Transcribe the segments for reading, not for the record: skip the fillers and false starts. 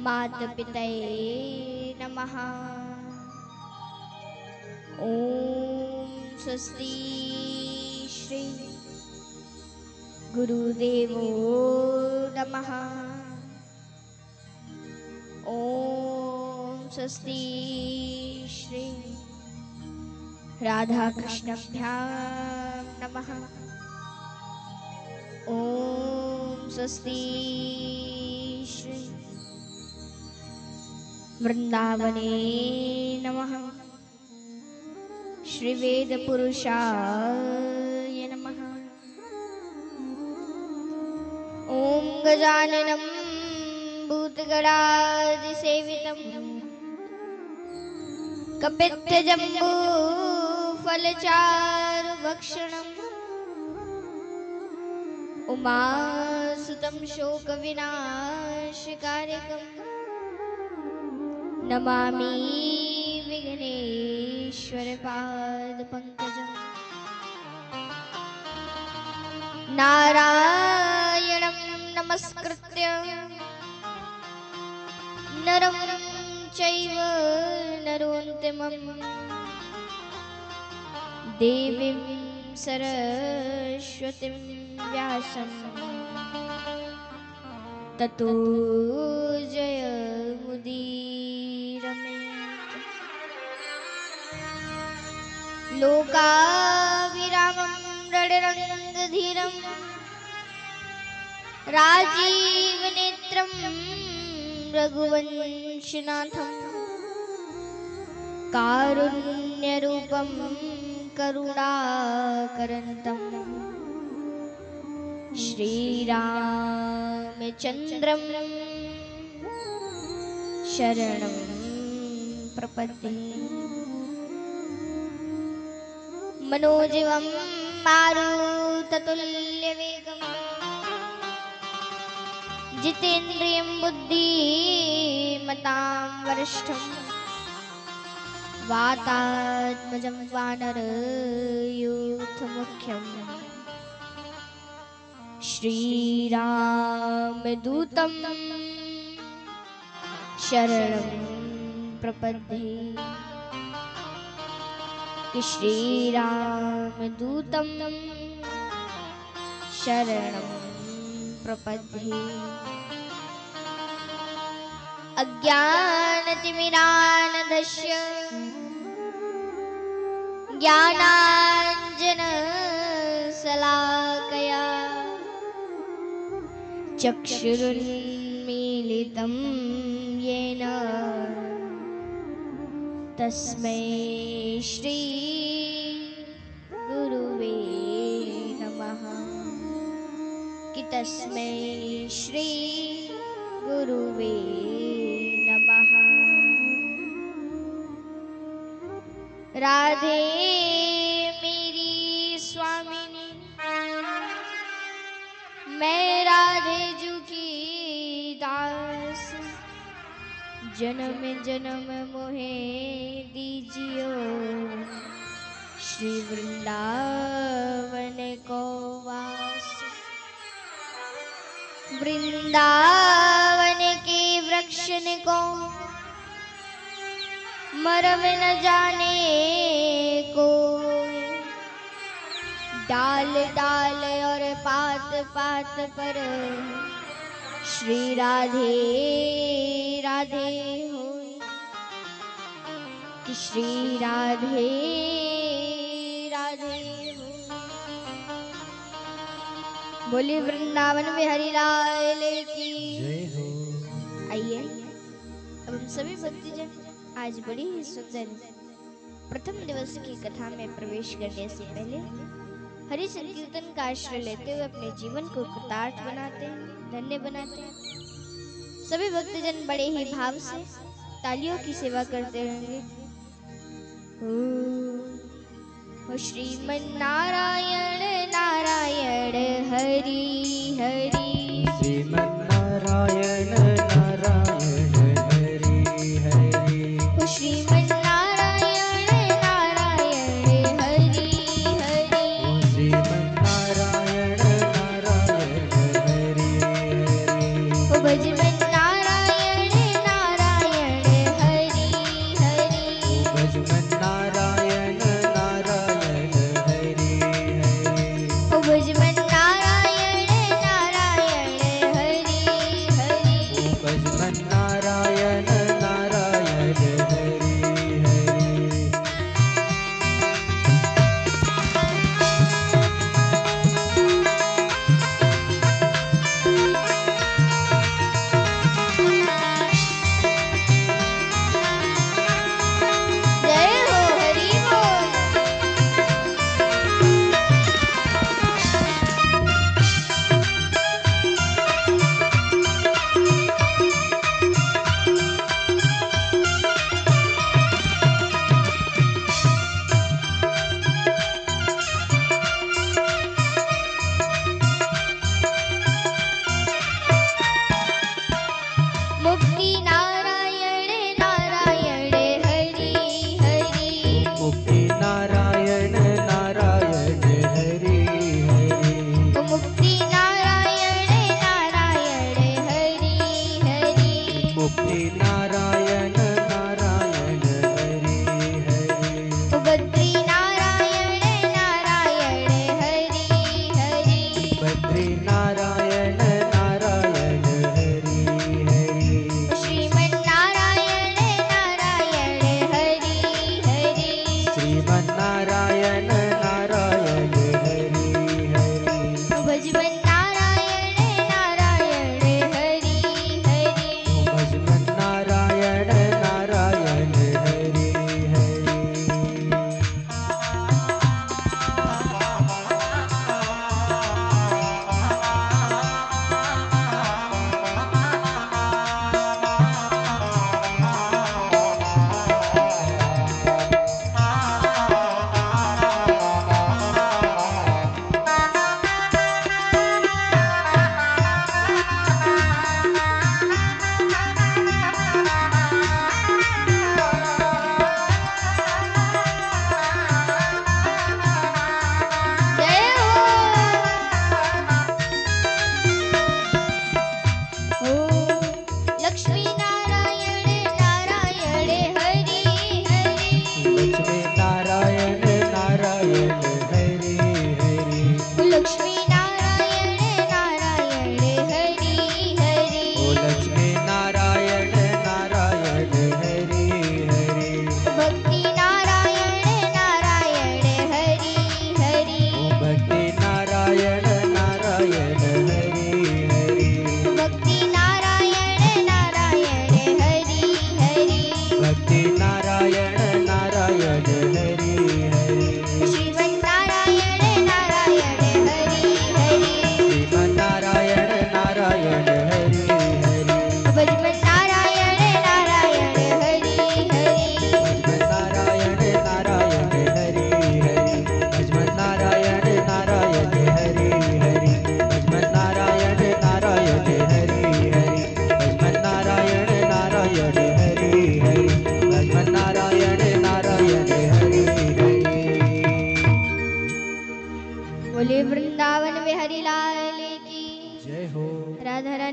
मातपितये नमः। ओम स्वस्ति श्री गुरुदेवो नमः। ओम स्वस्ति श्री राधा कृष्णभ्यां नमः। ओम स्वस्ति श्री वृंदावने नमः। श्री वेद पुरुषाय नमः। ओम गजाननं भूतगणादिसेवितं कपित्थजम्बू फलचारुभक्षणम् उमासुतं शोकविनाशकारिकम् नमामि विघ्नेश्वरपादपङ्कजम्। नारायणं नमस्कृत्य नरं चैव नरोत्तमं देवीं सरस्वतीं व्यासं ततो जयमुदीरयेत्। लोकाभिरामं रणरङ्गधीरं राजीवनेत्रं रघुवंशनाथं कारुण्यरूपं करुणाकरन्तं श्रीरामचन्द्रं शरणं प्रपद्ये। मनोजवं मारुततुल्यवेगं जितेन्द्रियं बुद्धिमतां वरिष्ठं वातात्मजं वानरयूथमुख्यं श्रीरामदूतं शरणं प्रपद्ये। कि श्रीरामदूतं शरणं प्रपद्ये। अज्ञानतिमिरान्धस्य ज्ञानाञ्जनशलाकया चक्षुरुन्मीलितं येन तस्मै श्री गुरुवे नमः। कि तस्मै श्री गुरुवे नमः। राधे मेरी स्वामिनी, मैं राधे जू की दास, जन्म जन्म मोहे दीजियो श्री वृंदावन को वास। वृंदावन के वृक्ष को मरम न जाने को, डाल डाल और पात पात पर श्री राधे राधे होय। कि श्री राधे राधे होय। बोली वृंदावन बिहारी लाल की जय हो। आइए अब हम सभी भक्तजन आज बड़ी ही सुंदर प्रथम दिवस की कथा में प्रवेश करने से पहले हरि संकीर्तन का आश्रय लेते हुए अपने जीवन को कृतार्थ बनाते हैं, धन्य बनाते हैं। सभी भक्तजन बड़े ही भाव से तालियों की सेवा करते रहेंगे। ओ श्रीमन नारायण नारायण हरि हरि, श्रीमन्नारायण नारायण हरि हरि, ओ श्रीमन नारायण नारायण हरि हरि, ओ श्रीमन्नारायण नारायण हरि हरि, ओ भजमन नारायण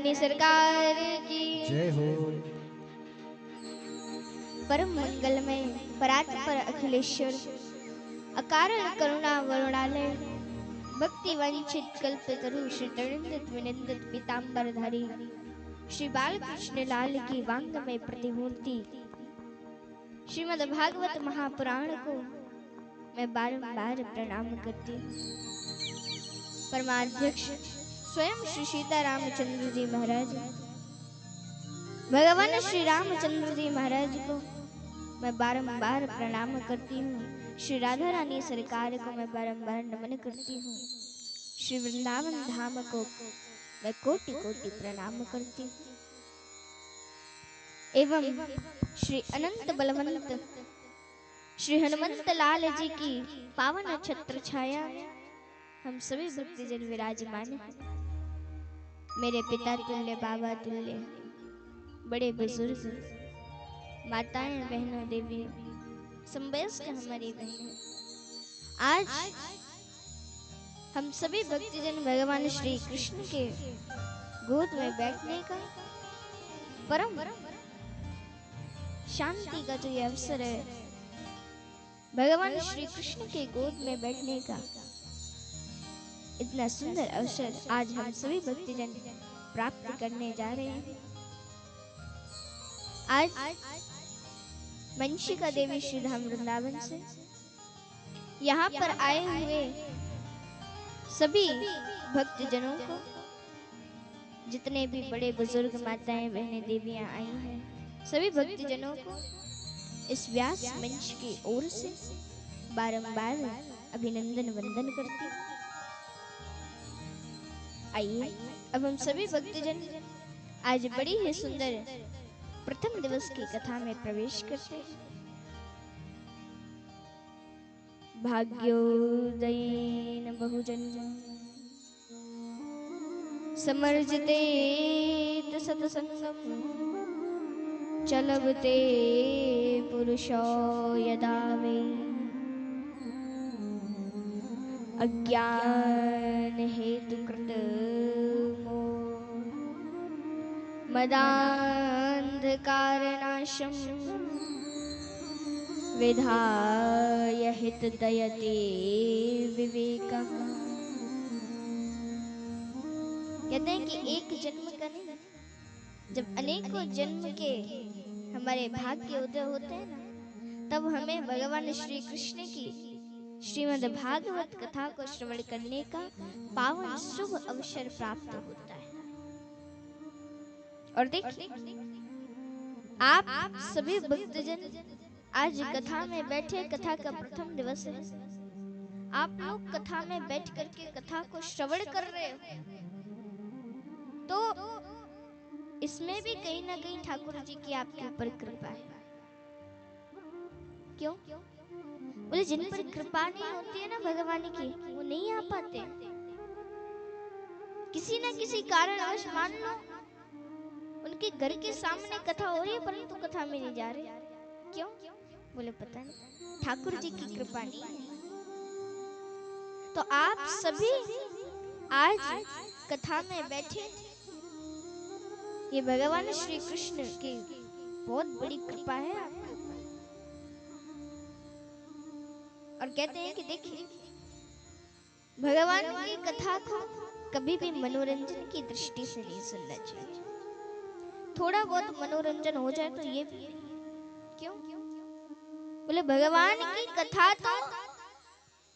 रानी सरकार की जय हो। परम मंगल में परात्पर अखिलेश्वर अकारण करुणा वरुणालय भक्ति वंचित कल्पतरु श्री तृणिंदित विनिंदित पीतांबर धारी श्री बालकृष्ण लाल की वांग में प्रतिमूर्ति श्रीमद् भागवत महापुराण को मैं बारंबार प्रणाम करती हूँ। परमाध्यक्ष स्वयं श्री सीता रामचंद्र जी महाराज भगवान श्री रामचंद्र जी महाराज को मैं बारंबार प्रणाम करती हूँ। श्री राधा रानी सरकार को मैं बारंबार नमन करती हूँ। श्री वृंदावन धाम को मैं कोटि कोटि प्रणाम करती हूँ। एवं श्री अनंत बलवंत श्री हनुमंत लाल जी की पावन छत्र छाया हम सभी भक्तजन विराजमान हैं। मेरे पिता तुल्य बाबा तुल्य बड़े बुजुर्ग माताएं बहनों देवियों संवयस्क हमारी बहनें, आज हम सभी भक्तजन भगवान श्री कृष्ण के गोद में बैठने का परम शांति का जो ये अवसर है, भगवान श्री कृष्ण के गोद में बैठने का इतना सुंदर अवसर आज हम सभी भक्तजन प्राप्त करने जा रहे हैं। आज मंशिका देवी श्री धाम वृंदावन से यहाँ पर आए हुए सभी भक्तजनों को, जितने भी बड़े बुजुर्ग माताएं बहनें देवियां आई हैं, सभी भक्तजनों को इस व्यास मंच की ओर से बारंबार अभिनंदन वंदन करती हूँ। आइए अब हम सभी भक्तजन आज बड़ी ही सुंदर प्रथम दिवस की कथा में प्रवेश करते हैं। भाग्योदयेन बहुजन समर्जिते सतसंगम चलबते पुरुषो यदा वे अज्ञान हेतु कृत मदांधकारनाशम विधाय हित दयते विवेकम। कहते हैं कि एक जन्म का नहीं, जब अनेकों जन्म के हमारे भाग्य उदय होते हैं ना, तब हमें भगवान श्री कृष्ण की श्रीमद् भागवत कथा को श्रवण करने का पावन शुभ अवसर प्राप्त होता है। और देखिए आप सभी भक्तजन आज कथा में बैठे, कथा का प्रथम दिवस है। आप लोग कथा में बैठ करके कथा को श्रवण कर रहे हो, तो इसमें भी कहीं ना कहीं ठाकुर जी की आपके ऊपर कृपा है। क्यों? बोले जिन पर कृपा नहीं होती है ना भगवान की, वो नहीं आ पाते। किसी ना किसी कारणवश मान लो उनके घर के सामने कथा हो रही है परंतु कथा में नहीं जा रहे। क्यों? बोले पता नहीं, ठाकुर जी की कृपा नहीं है। तो आप सभी आज कथा में बैठे, ये भगवान श्री कृष्ण की बहुत बड़ी कृपा है आपके ऊपर। और कहते हैं कि देखिए भगवान की कथा को कभी भी मनोरंजन की दृष्टि से नहीं सुनना चाहिए। थोड़ा बहुत मनोरंजन हो जाए तो ये भी क्यों? बोले भगवान की कथा तो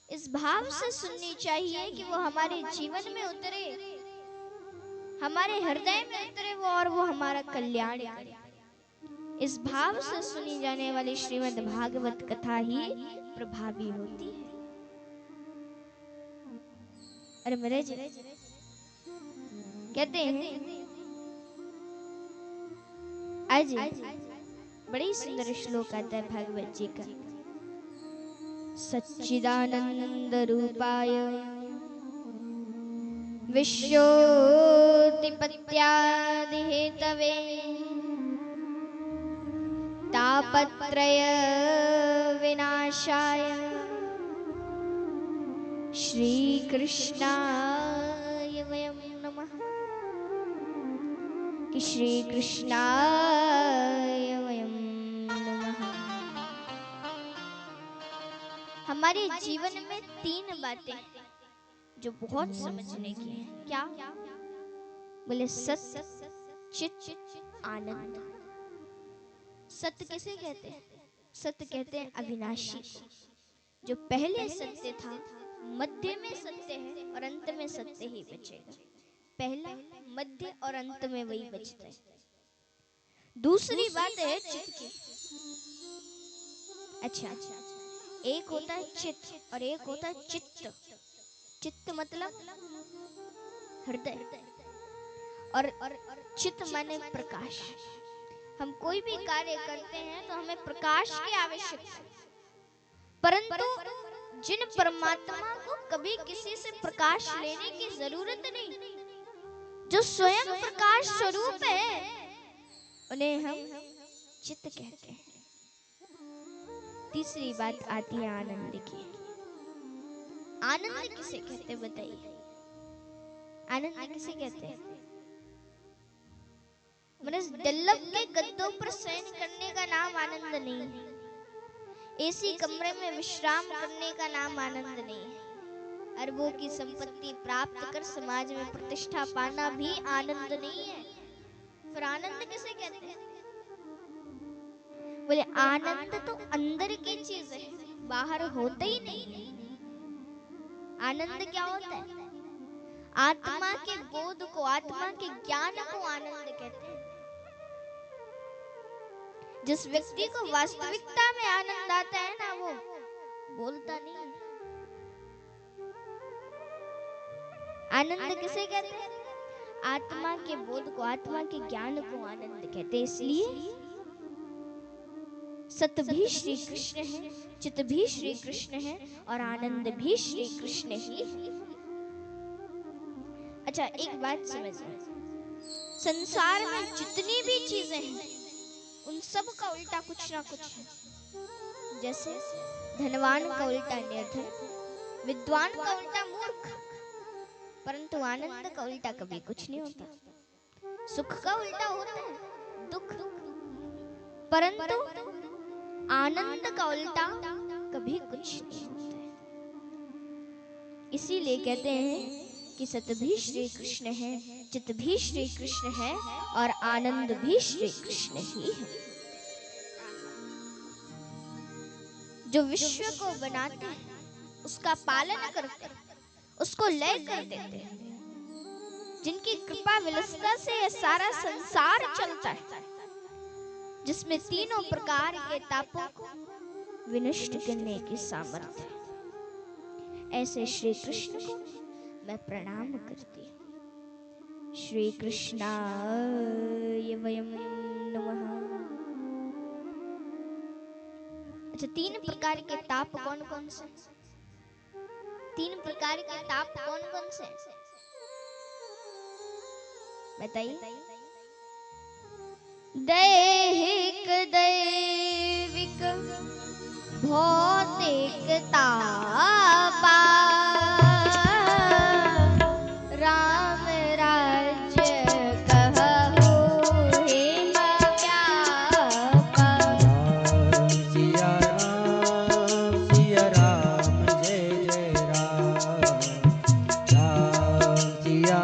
इस भाव से सुननी चाहिए कि वो हमारे जीवन में उतरे, हमारे हृदय में उतरे वो, और वो हमारा कल्याण करे। इस भाव से सुनी जाने वाली श्रीमद् भागवत कथा ही प्रभावी होती है। अरे महाराज कहते हैं आज बड़ी सुंदर श्लोक आता है भागवत जी का। सच्चिदानंद रूपाय विश्वोत्पत्त्यादि हेतवे तापत्रय विनाशाय श्री कृष्णाय वयं नमः। श्री कृष्णाय वयं नमः। हमारे जीवन में तीन बातें जो बहुत समझने की हैं। क्या? बोले सत्य, चित, आनंद। सत्य किसे कहते हैं? सत्य कहते हैं अविनाशी, जो पहले सत्य था, मध्य में सत्य है और अंत में सत्य ही बचेगा। पहला, मध्य और अंत में वही बचता है। दूसरी बात है चित्त की। अच्छा, एक होता है चित्त और एक होता है चित्त। चित्त मतलब हृदय और चित्त माने प्रकाश। हम कोई भी कार्य करते हैं तो हमें प्रकाश की आवश्यकता है, परंतु जिन परमात्मा को कभी किसी से प्रकाश लेने की जरूरत नहीं, जो स्वयं प्रकाश स्वरूप है, उन्हें हम चित्त कहते हैं। तीसरी बात आती है आनंद की। आनंद किसे कहते हैं बताइए? आनंद किसे कहते हैं? डल्लभ के गद्दों पर शयन करने का नाम आनंद नहीं है। एसी कमरे में विश्राम करने का नाम आनंद नहीं है। अरबों की संपत्ति प्राप्त कर समाज में प्रतिष्ठा पाना भी आनंद नहीं है। फिर आनंद किसे कहते हैं? बोले आनंद तो अंदर की चीज है, बाहर होता ही नहीं है। आनंद क्या होता है? आत्मा के बोध को, आत्मा के ज्ञान को आनंद कहते हैं। जिस व्यक्ति को वास्तविकता में आनंद आता है ना, वो बोलता नहीं है। आनंद किसे कहते हैं? आत्मा के बोध को, आत्मा के ज्ञान को आनंद कहते हैं। इसलिए सत्य भी श्री कृष्ण है, चित्त भी श्री कृष्ण है और आनंद भी श्री कृष्ण ही है। अच्छा, एक बात समझना, संसार में जितनी भी चीजें हैं उन सब का उल्टा कुछ ना कुछ है। जैसे धनवान का उल्टा निर्धन, विद्वान का उल्टा मूर्ख, परंतु आनंद का उल्टा कभी कुछ नहीं होता। सुख का उल्टा होता है दुख, परंतु आनंद का उल्टा कभी कुछ नहीं होता है। इसीलिए कहते हैं कि सत्य भी श्री कृष्ण है, चित्त भी श्री कृष्ण है और आनंद भी श्री कृष्ण ही है। जो विश्व को बनाते हैं, उसका पालन करते हैं, उसको लय कर देते हैं, जिनकी कृपा विलसता से यह सारा संसार चलता है, जिसमें तीनों प्रकार के तापों को विनष्ट करने की सामर्थ्य है, ऐसे श्री कृष्ण को मैं प्रणाम करती हूँ। श्री कृष्णाय वयं नमः। अच्छा, तीन प्रकार के ताप कौन कौन से? तीन प्रकार के ताप कौन कौन से? बताइए। दैहिक, दैविक, भौतिक तापा, राम राज्य कहु हेम व्यापा। सिया राम जय जय राम, राम सिया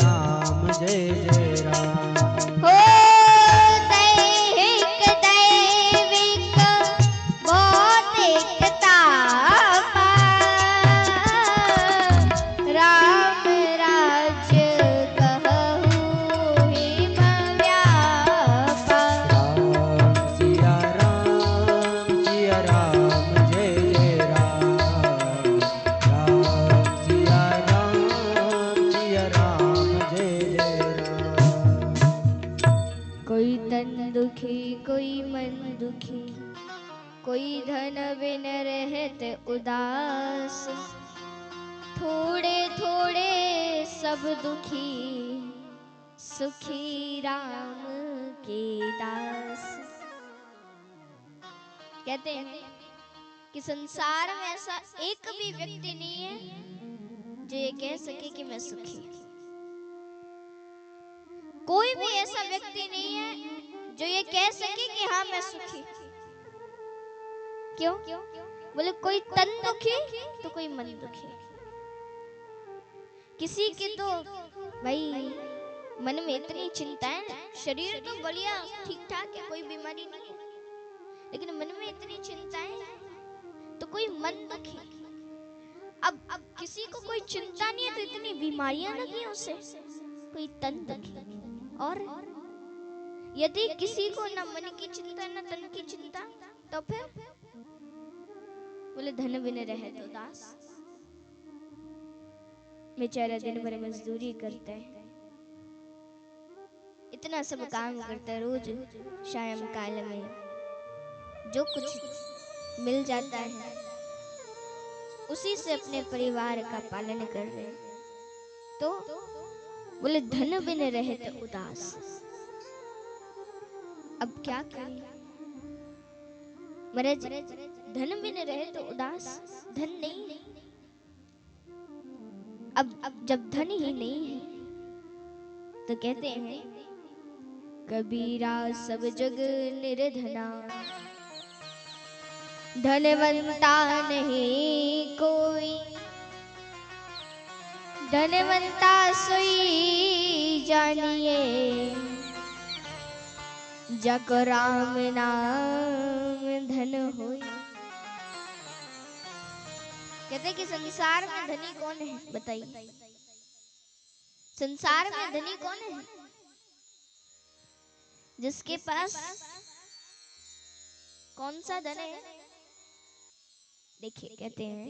राम जय जय राम। हो दैहिक, दैविक, भौतिक तापा, राम राज्य कहु हेम व्यापा। राम सिया राम जय जय राम, राम सिया राम जय जय राम। कोई तन दुखी, कोई मन दुखी, कोई धन बिन रहत उदास, थोड़े थोड़े सब दुखी, सुखी राम के दास। कहते हैं कि संसार में ऐसा एक भी व्यक्ति नहीं है जो ये कह सके कि मैं सुखी हूं। कोई भी ऐसा व्यक्ति नहीं है जो ये कह सके कि हाँ मैं सुखी। क्यों? बोले कोई तन दुखी तो कोई मन दुखी। किसी के तो भाई मन में इतनी चिंता है, शरीर तो बढ़िया ठीक ठाक है, कोई बीमारी नहीं है, लेकिन मन में इतनी चिंताएं तो कोई मन दुखी। अब किसी को कोई चिंता नहीं है तो इतनी बीमारियां लगी हैं उसे, कोई तन दुखी। और यदि किसी को ना मन की चिंता ना तन की चिंता, तो फिर बोले धन बिन रहे तो दास। बेचारा दिन भर मजदूरी करता है, इतना सब काम करता है, रोज शाम काल में जो कुछ मिल जाता है उसी से अपने परिवार का पालन कर रहे हैं। तो बोले धन बिन रहे तो उदास। अब क्या करें महाराज, धन बिन रहे तो उदास, धन नहीं है। अब जब धन ही नहीं है तो कहते हैं कबीरा सब जग निर्धना, धनवंता नहीं कोई, धनवंता सोई जानिए, जको राम नाम धन होई। कहते कि संसार में धनी कौन है बताइए, संसार में धनी कौन है? जिसके पास कौन सा धन है? देखिए कहते हैं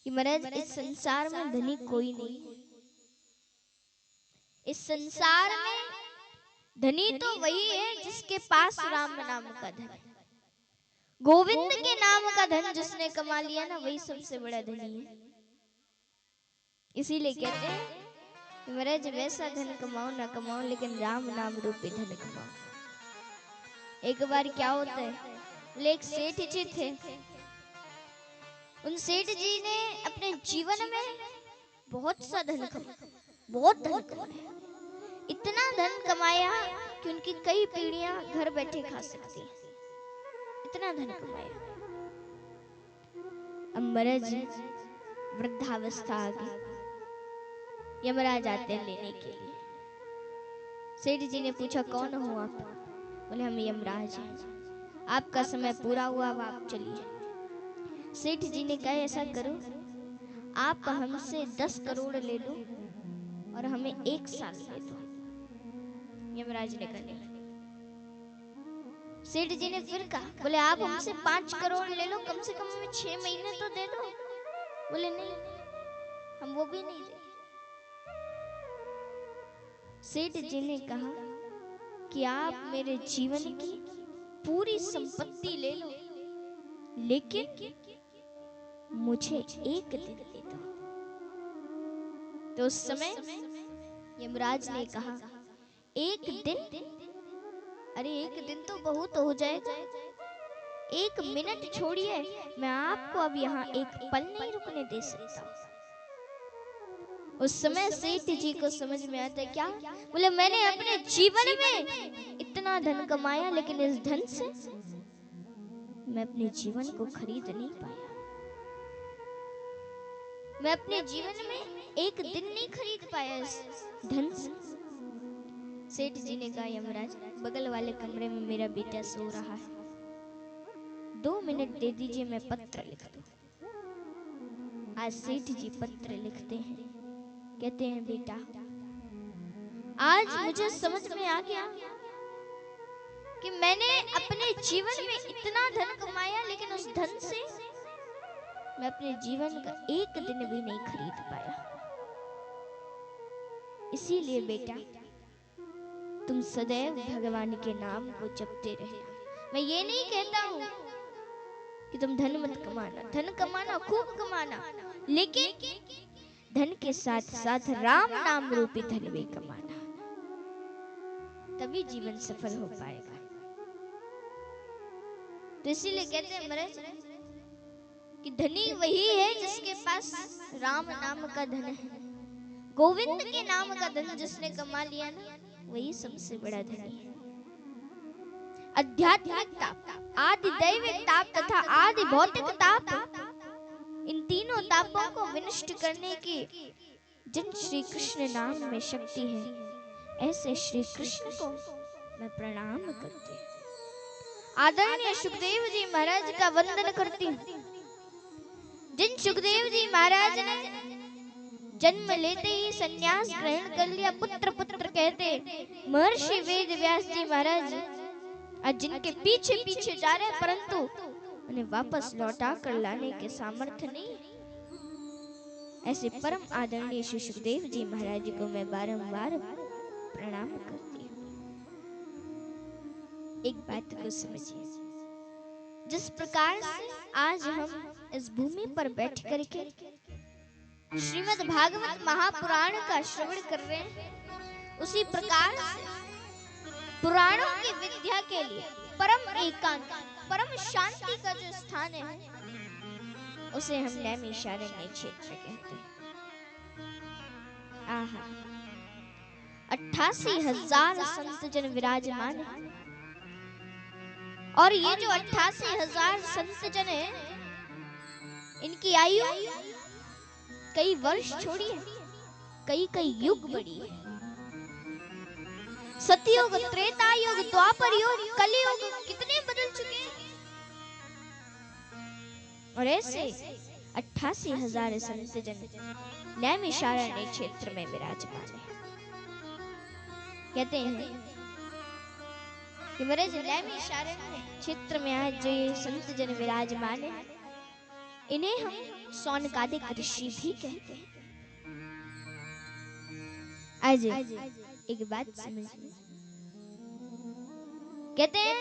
कि महाराज इस संसार में धनी कोई नहीं है। इस संसार में धनी तो वही है जिसके पास राम नाम का धन है, गोविंद के नाम का धन जिसने कमा लिया ना, वही सबसे बड़ा धनी है। इसीलिए कहते हैं कि महाराज वैसा धन कमाओ ना कमाओ, लेकिन राम नाम रूपी धन कमाओ। एक बार क्या होता है, बोले एक सेठ जी थे, उन सेठ जी ने अपने जीवन में बहुत सा धन कमाया, बहुत धन कमाया, इतना धन कमाया कि उनकी कई पीढ़ियां घर बैठे खा सकती हैं, इतना धन कमाया। अब महाराज वृद्धावस्था आ गई, यमराज आते हैं लेने के लिए। सेठ जी ने पूछा कौन हो आप? बोले हम यमराज हैं, आपका समय पूरा हुआ, अब आप चलिए। सेठ जी ने कहा ऐसा करो, आप हमसे 10 करोड़ ले लो और हमें 1 साल दे दो। यमराज ने कहा नहीं। सेठ जी ने फिर कहा, बोले आप हमसे 5 करोड़ ले लो, कम से कम हमें 6 महीने तो दे दो। बोले नहीं, हम वो भी नहीं देंगे। सेठ जी ने कहा कि आप मेरे जीवन की पूरी संपत्ति ले लो, लेकिन मुझे 1 दिन दे दो। तो उस समय यमराज ने कहा 1 दिन? अरे 1 दिन तो बहुत हो जाएगा, 1 मिनट छोड़िए, मैं आपको अब यहाँ 1 पल नहीं रुकने दे सकता। उस समय सेठ जी को समझ में आता है क्या? बोले मैंने अपने जीवन में इतना धन कमाया, लेकिन इस धन से मैं अपने जीवन को खरीद नहीं पाया। मैं अपने जीवन में 1 दिन नहीं खरीद पाया इस धन से। सेठ जी ने कहा यमराज बगल वाले कमरे में मेरा बेटा सो रहा है, 2 मिनट दे दीजिए, मैं पत्र लिख दूं। आज सेठ जी पत्र लिखते हैं, कहते हैं बेटा आज मुझे समझ में आ गया कि मैंने अपने जीवन में इतना धन कमाया, लेकिन उस धन से मैं अपने जीवन का 1 दिन भी नहीं खरीद पाया। इसीलिए बेटा तुम सदैव भगवान के नाम को जपते रहना। मैं ये नहीं कहता हूं कि तुम धन मत कमाना, धन कमाना खूब कमाना, लेकिन धन के साथ साथ राम नाम रूपी धन भी कमाना, तभी जीवन सफल हो पाएगा। तो इसीलिए कहते हैं महाराज कि धनी वही है जिसके पास राम नाम का धन है, गोविंद के नाम का धन जिसने कमा लिया ना, वही सबसे बड़ा धनी है। आध्यात्मिक ताप, आदि दैविक ताप तथा आदि भौतिक ताप, इन तीनों तापों को विनष्ट करने की जिन श्री कृष्ण नाम में शक्ति है, ऐसे श्री कृष्ण को मैं प्रणाम करती हूँ। आदरणीय सुखदेव जी महाराज का वंदन करती हूँ। जिन सुखदेव जी महाराज ने जन्म लेते ही संन्यास ग्रहण कर लिया, पुत्र पुत्र कहते महर्षि वेद व्यास जी महाराज आज जिनके पीछे पीछे जा रहे हैं, परंतु उन्हें वापस लौटा कर लाने के सामर्थ्य नहीं। ऐसे परम आदरणीय श्री सुखदेव जी महाराज को मैं बारंबार प्रणाम करती हूँ। एक बात को समझिए, जिस प्रकार से आज हम इस भूमि पर बैठ करके श्रीमद् भागवत महापुराण का श्रवण कर रहे हैं, उसी प्रकार से पुराणों की विद्या के लिए परम एकांत, परम शांति का जो स्थान है, उसे हम नैमिषारण्य क्षेत्र कहते हैं। आहा, 88,000 संत जन विराजमान है। और ये जो 88,000 संत जन है, इनकी आयु कई वर्ष छोड़ी है, कई कई युग बड़ी है। सतयुग, त्रेता युग, द्वापर युग, कलियुग कितने बदल चुके हैं। और ऐसे 88,000 संत जन नैमिषारण्य क्षेत्र में विराजमान है। कहते हैं कि मेरे नैमिषारण्य क्षेत्र में आज जो ये संत जन विराजमान है, इन्हें हम सौनकादिक ऋषि भी कहते हैं। आज एक बात समझिए, कहते हैं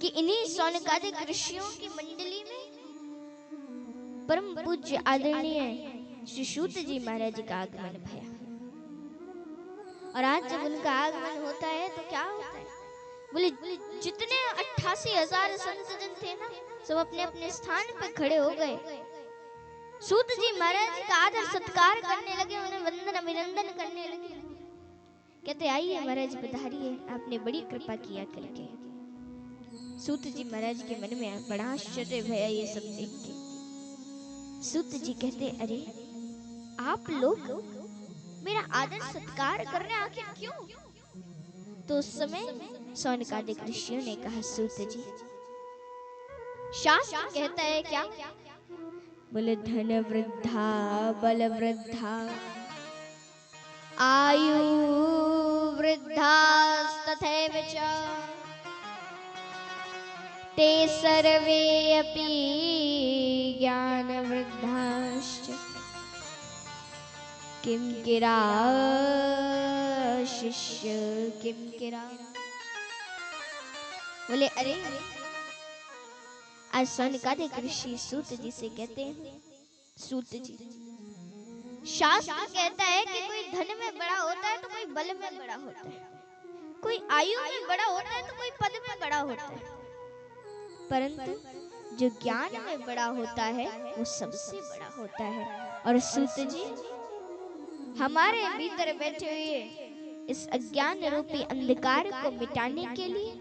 कि इन्हीं सौनकादिक ऋषियों की मंडली में परम पूज्य आदरणीय श्री सूत जी महाराज का आगमन भया। और आज जब उनका आगमन होता है तो क्या होता है, बोले जितने 88,000 संत जन थे ना, सब अपने अपने स्थान पर खड़े हो गए। सूत जी महाराज का आदर सत्कार करने लगे, उन्हें वंदन अभिनंदन करने लगे। कहते आइए महाराज पधारिए, आपने बड़ी कृपा किया करके। सूत जी महाराज के मन में बड़ा आश्चर्य भया ये सब देख के। सूत जी कहते अरे आप लोग मेरा आदर सत्कार कर रहे हैं, आखिर क्यों? तो उस समय सौनकादिक ऋषियों ने कहा सूत जी, शास्त्र कहता है क्या, बोले धन वृद्धा बल वृद्धा आयु वृद्धा तथैव च ते सर्वे अपि ज्ञान वृद्धाश्च किम गिरा शिष्य किम गिरा। बोले अरे आज सौनकादिक ऋषि सूत जी से कहते हैं, सूत जी शास्त्र कहता है कि कोई धन में बड़ा होता है तो कोई बल में बड़ा होता है, कोई आयु में बड़ा होता है तो कोई पद में बड़ा होता है, परंतु जो ज्ञान में बड़ा होता है वो सबसे बड़ा होता है। और सूत जी हमारे भीतर बैठे हुए इस अज्ञान रूपी अंधकार को मिटाने के लिए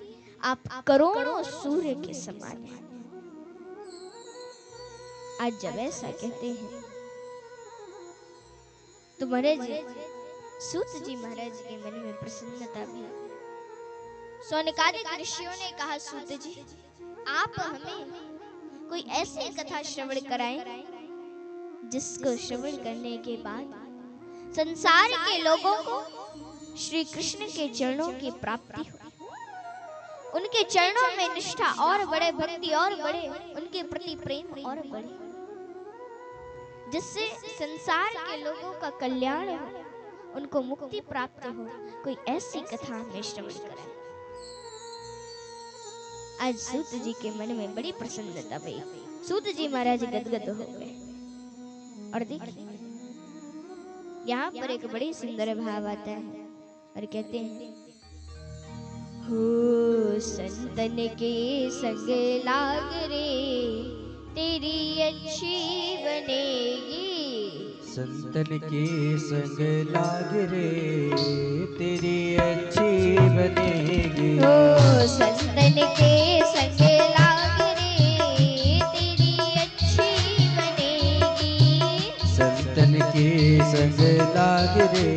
आप करोड़ों सूर्य के समान हैं। आज जब ऐसा कहते हैं तो महाराज सूत जी महाराज के मन में प्रसन्नता भी। सौनकादिक ऋषियों ने कहा सूत जी आप हमें कोई ऐसी कथा श्रवण कराएं जिसको श्रवण करने के बाद संसार के लोगों को श्री कृष्ण के चरणों की प्राप्ति हो, उनके चरणों में निष्ठा और बढ़े, भक्ति और बढ़े, उनके प्रति प्रेम और बढ़े, जिससे संसार के लोगों का कल्याण हो, उनको मुक्ति प्राप्त हो। कोई ऐसी कथा हमें श्रवण कराए। आज सूत जी के मन में बड़ी प्रसन्नता हुई। सूत जी महाराज गदगद हो गए। और देखिए यहाँ पर एक बड़ी सुंदर भाव आता है और कहते हैं, हो संतन के संग लाग रे तेरी अच्छी बनेगी, संतन के संग लाग रे तेरी अच्छी बनेगी। ओ संतन के संग लाग रे तेरी अच्छी बनेगी। संतन के संग लाग रे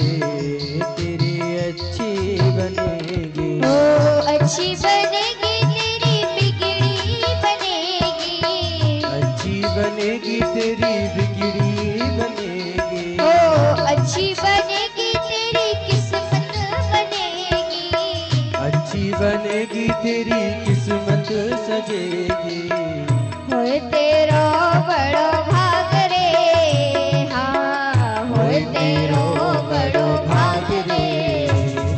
तेरी अच्छी बनेगी। ओ अच्छी बनेगी तेरी बिगड़ी बनेगी। अच्छी बनेगी तेरी बिगड़ी बनेगी। ओ अच्छी बनेगी तेरी किस्मत बनेगी। अच्छी बनेगी तेरी किस्मत सजेगी। होए तेरा बड़ो भाग रे, हाँ होए तेरो बड़ो भाग रे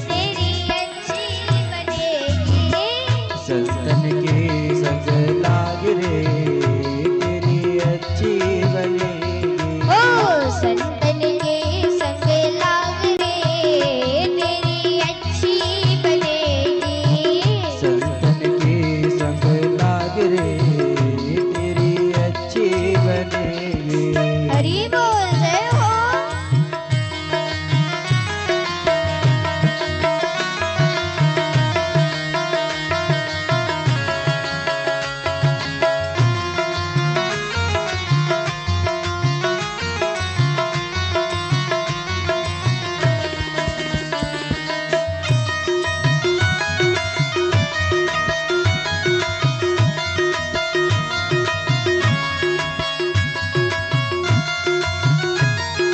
तेरी अच्छी बनेगी। संतन के संग लाग रे तेरी अच्छी बनेगी। ओ संतन के संग लाग रे तेरी अच्छी बनेगी। संतन के संग लाग रे तेरी अच्छी बनेगी। हरि बोल जय हो।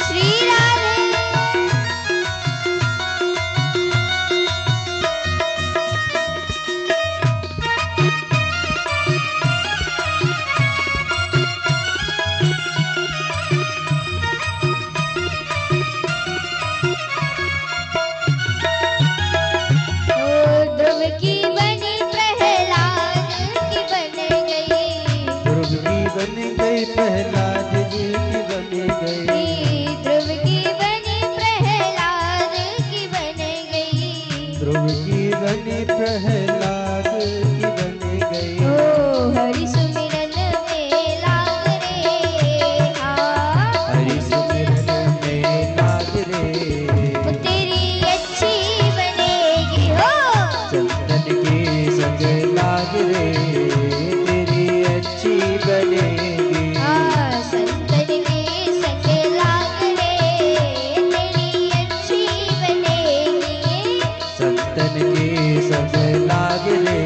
श्री राधे। ओ ध्रुव की बनी प्रहलाद की बन गई। ध्रुव की बन गई प्रहलाद जी की बन गई। ध्रुव की बनी प्रहलाद की बन गई। ध्रुव की बनी प्रहलाद की बन गई। ओ हरि सुमिरन में लाग रे, हाँ हरि सुमिरन में लाग रे वो तेरी अच्छी बनेगी। हो संतन के संग लाग रे तेरी अच्छी बनेगी। हाँ संतन के संग लाग रे तेरी अच्छी बनेगी। संतन के संग लाग रे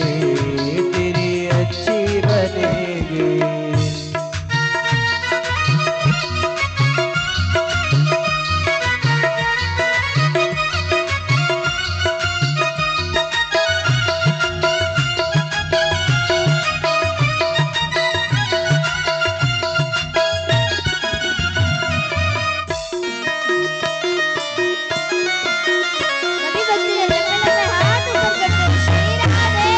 तेरी अच्छी बनेगी। सभी भक्तजन लंबे लंबे हाथ ऊपर करते श्री राधे।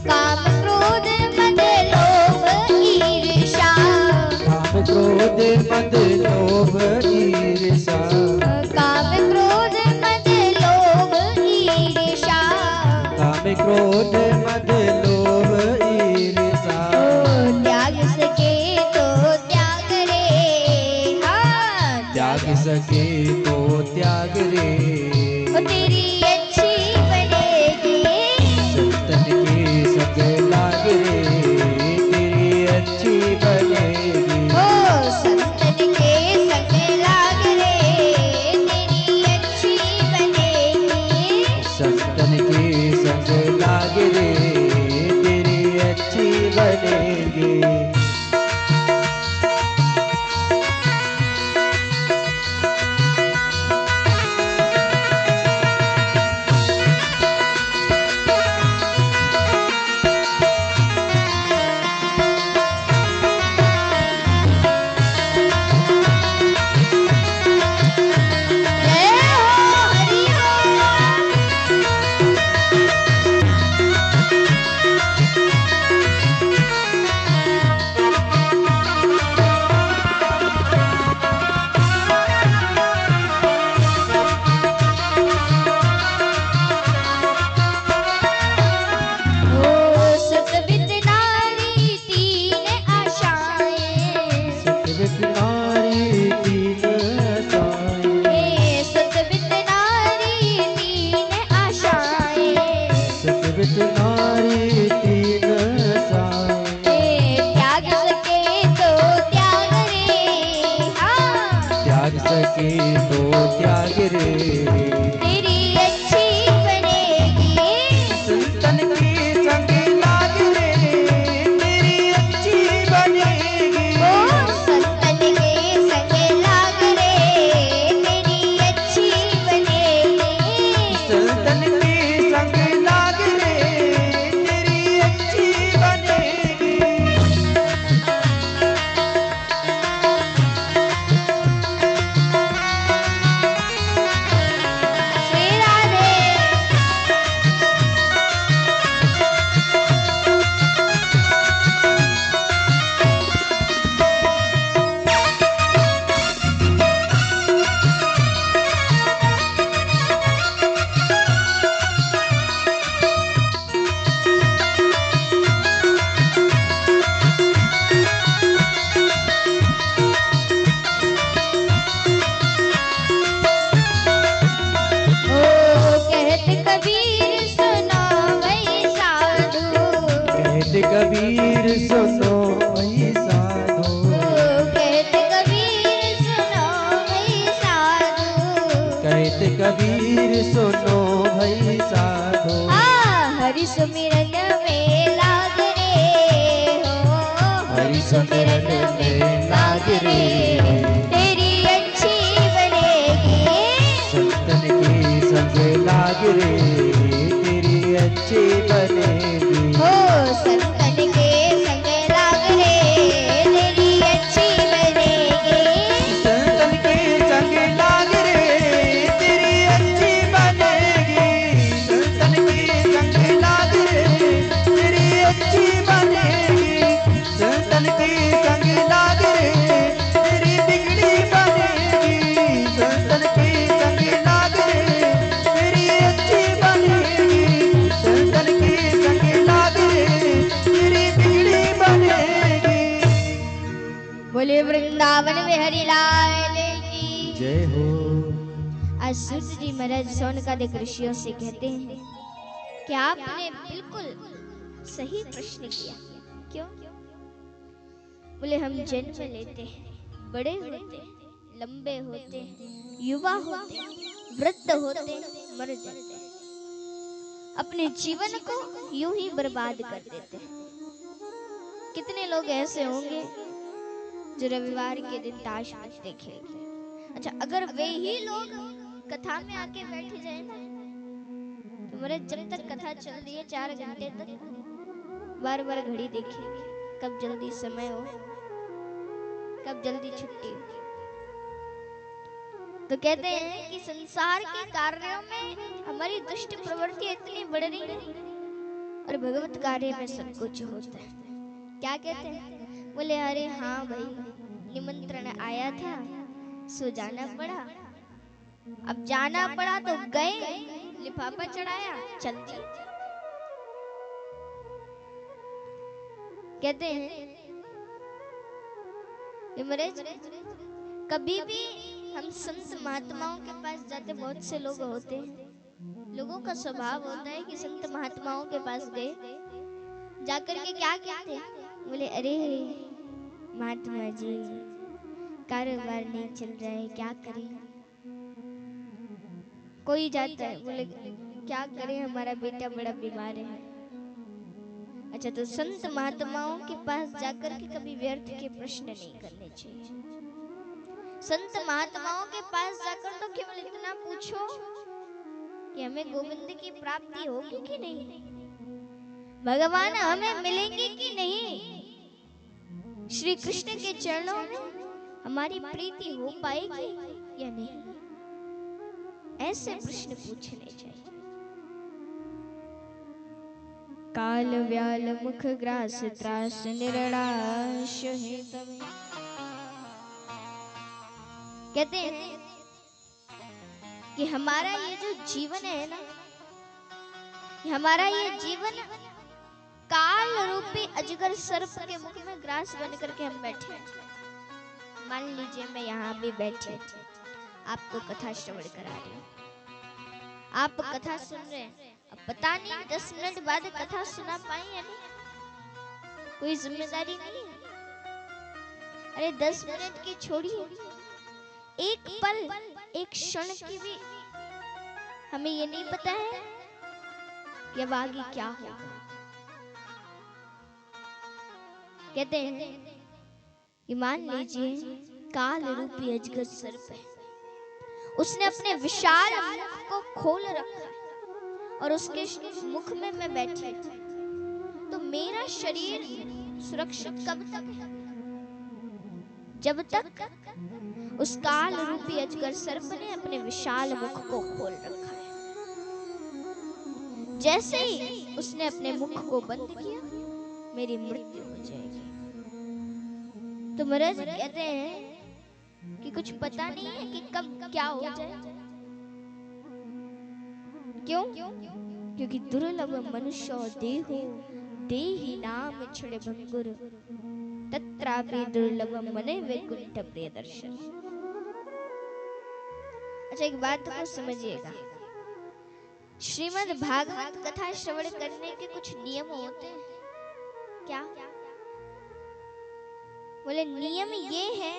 काम क्रोध मद लोभ ईर्ष्या। काम क्रोध मद लोभ ईर्षा। काम क्रोध मद लोभ ईर्ष्या। काम क्रोध मद लोभ ईर्षा। त्याग सके तो त्याग रे, हाँ त्याग सके तो त्याग रे वो तेरी अच्छी बनेगी। संतन के संग लाग रे तेरी अच्छी बनेगी। ओ संतन के संग लाग रे तेरी अच्छी बनेगी। संतन के संग लाग रे तेरी अच्छी बनेगी। जय हो हरि हो। हरि सुमिरन में लाग रे हो, हरि सुमिरन में लाग रे, तेरी अच्छी बनेगी। संतन के संग लाग रे, तेरी अच्छी बनेगी। हो संतन के संग लाग रे, तेरी अच्छी बनेगी। संतन के संग लाग रे, तेरी अच्छी बनेगी। संतन के संग लाग रे, तेरी अच्छी बनेगी। संतन के संग लाग रे, तेरी बिगड़ी बनेगी। संतन के संग लाग रे, तेरी अच्छी बनेगी। संतन के संग लाग रे, तेरी बिगड़ी बनेगी। बोले वृंदावन में हरि लाल की जय हो। आज सूत जी महाराज सोनकादिक ऋषियों से कहते हैं कि आपने बिल्कुल सही प्रश्न किया। क्यों? बोले हम जन्म लेते हैं, बड़े होते हैं, लंबे होते हैं, युवा होते हैं, वृद्ध होते हैं, मर जाते हैं, अपने जीवन को यूं ही बर्बाद कर देते हैं। कितने लोग ऐसे होंगे जो रविवार के दिन ताश पत्ते खेलते हैं। अच्छा, अगर वे ही लोग कथा में आके बैठ जाए ना, तो मेरे जब तक कथा चल रही है 4 घंटे तक बार बार घड़ी देखेंगे, कब जल्दी समय हो, कब जल्दी छुट्टी हो। तो कहते हैं कि संसार के कार्यों में हमारी दुष्ट प्रवृत्ति इतनी बढ़ रही है और भगवत कार्य में सब कुछ होता है। क्या कहते हैं? बोले अरे हाँ भाई, निमंत्रण आया था सो जाना पड़ा, अब जाना पड़ा तो गए, लिफाफा चढ़ाया, चल दिए। कहते हैं महाराज कभी भी हम संत महात्माओं के पास जाते, बहुत से लोग होते हैं, लोगों का स्वभाव होता है कि संत महात्माओं के पास गए, जाकर के क्या कहते हैं? बोले अरे महात्मा जी कारोबार नहीं चल रहा है, क्या करें? कोई जाता है, बोले क्या करें, हमारा बेटा बड़ा बीमार है। अच्छा, तो संत महात्माओं के पास जाकर के कभी व्यर्थ के प्रश्न नहीं करने चाहिए। संत महात्माओं के पास जाकर तो केवल इतना पूछो कि हमें गोविंद की प्राप्ति होगी कि नहीं, भगवान हमें मिलेंगे कि नहीं, श्री कृष्ण के चरणों में हमारी प्रीति हो पाएगी या नहीं, ऐसे प्रश्न पूछने चाहिए। काल व्याल मुख ग्रास त्रास निरणाश हितम। कहते हैं कि हमारा ये जो जीवन है ना, हमारा ये जीवन काल रूपी अजगर सर्प के मुख में ग्रास बन करके हम बैठे हैं। मान लीजिए मैं यहाँ भी बैठे आपको कथा श्रवण करा रही हूँ, आप कथा सुन रहे हैं, अब पता नहीं 10 मिनट बाद कथा सुना पाए या नहीं, कोई जिम्मेदारी नहीं है। अरे 10 मिनट की छोड़िए, एक पल, एक क्षण की भी हमें ये नहीं पता है कि अब आगे क्या होगा। कहते हैं कि मान लीजिए काल रूपी अजगर सर्प है, उसने अपने विशाल मुख को खोल रखा है और उसके मुख में मैं बैठी, तो मेरा शरीर सुरक्षित कब तक है? जब तक उस काल रूपी अजगर सर्प ने अपने विशाल मुख को खोल रखा है। जैसे ही उसने अपने मुख को बंद किया, मेरी मृत्यु हो जाएगी। तो महाराज कहते हैं कि कुछ पता नहीं है कि कब क्या हो जाए। क्यों? क्योंकि दुर्लभ मनुष्य देहो देहि नाम छड़े भंगुर तत्रापि दुर्लभ मने वैकुंठ प्रिय दर्शन। अच्छा, एक बात को समझिएगा, श्रीमद् भागवत कथा श्रवण करने के कुछ नियम होते हैं। क्या? बोले नियम ये है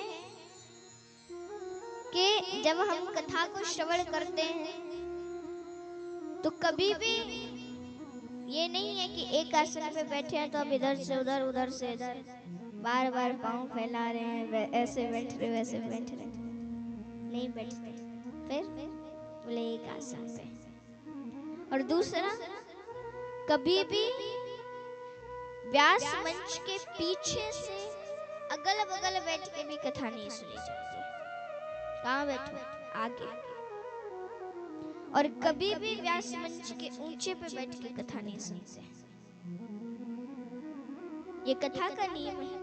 कि जब हम कथा को श्रवण करते हैं तो कभी भी ये नहीं है कि एक आसन पे बैठे हैं तो अब इधर से उधर उधर से इधर बार बार पांव फैला रहे हैं, ऐसे बैठ रहे वैसे बैठ रहे, नहीं बैठते। फिर बोले एक आसन पे। और दूसरा, कभी भी व्यास मंच के पीछे से अगल बगल बैठ के भी कथा नहीं सुनी जाती। कहाँ बैठो? आगे। और कभी भी व्यास मंच के ऊंचे पे बैठ के कथा नहीं सुनते। ये कथा का नियम है।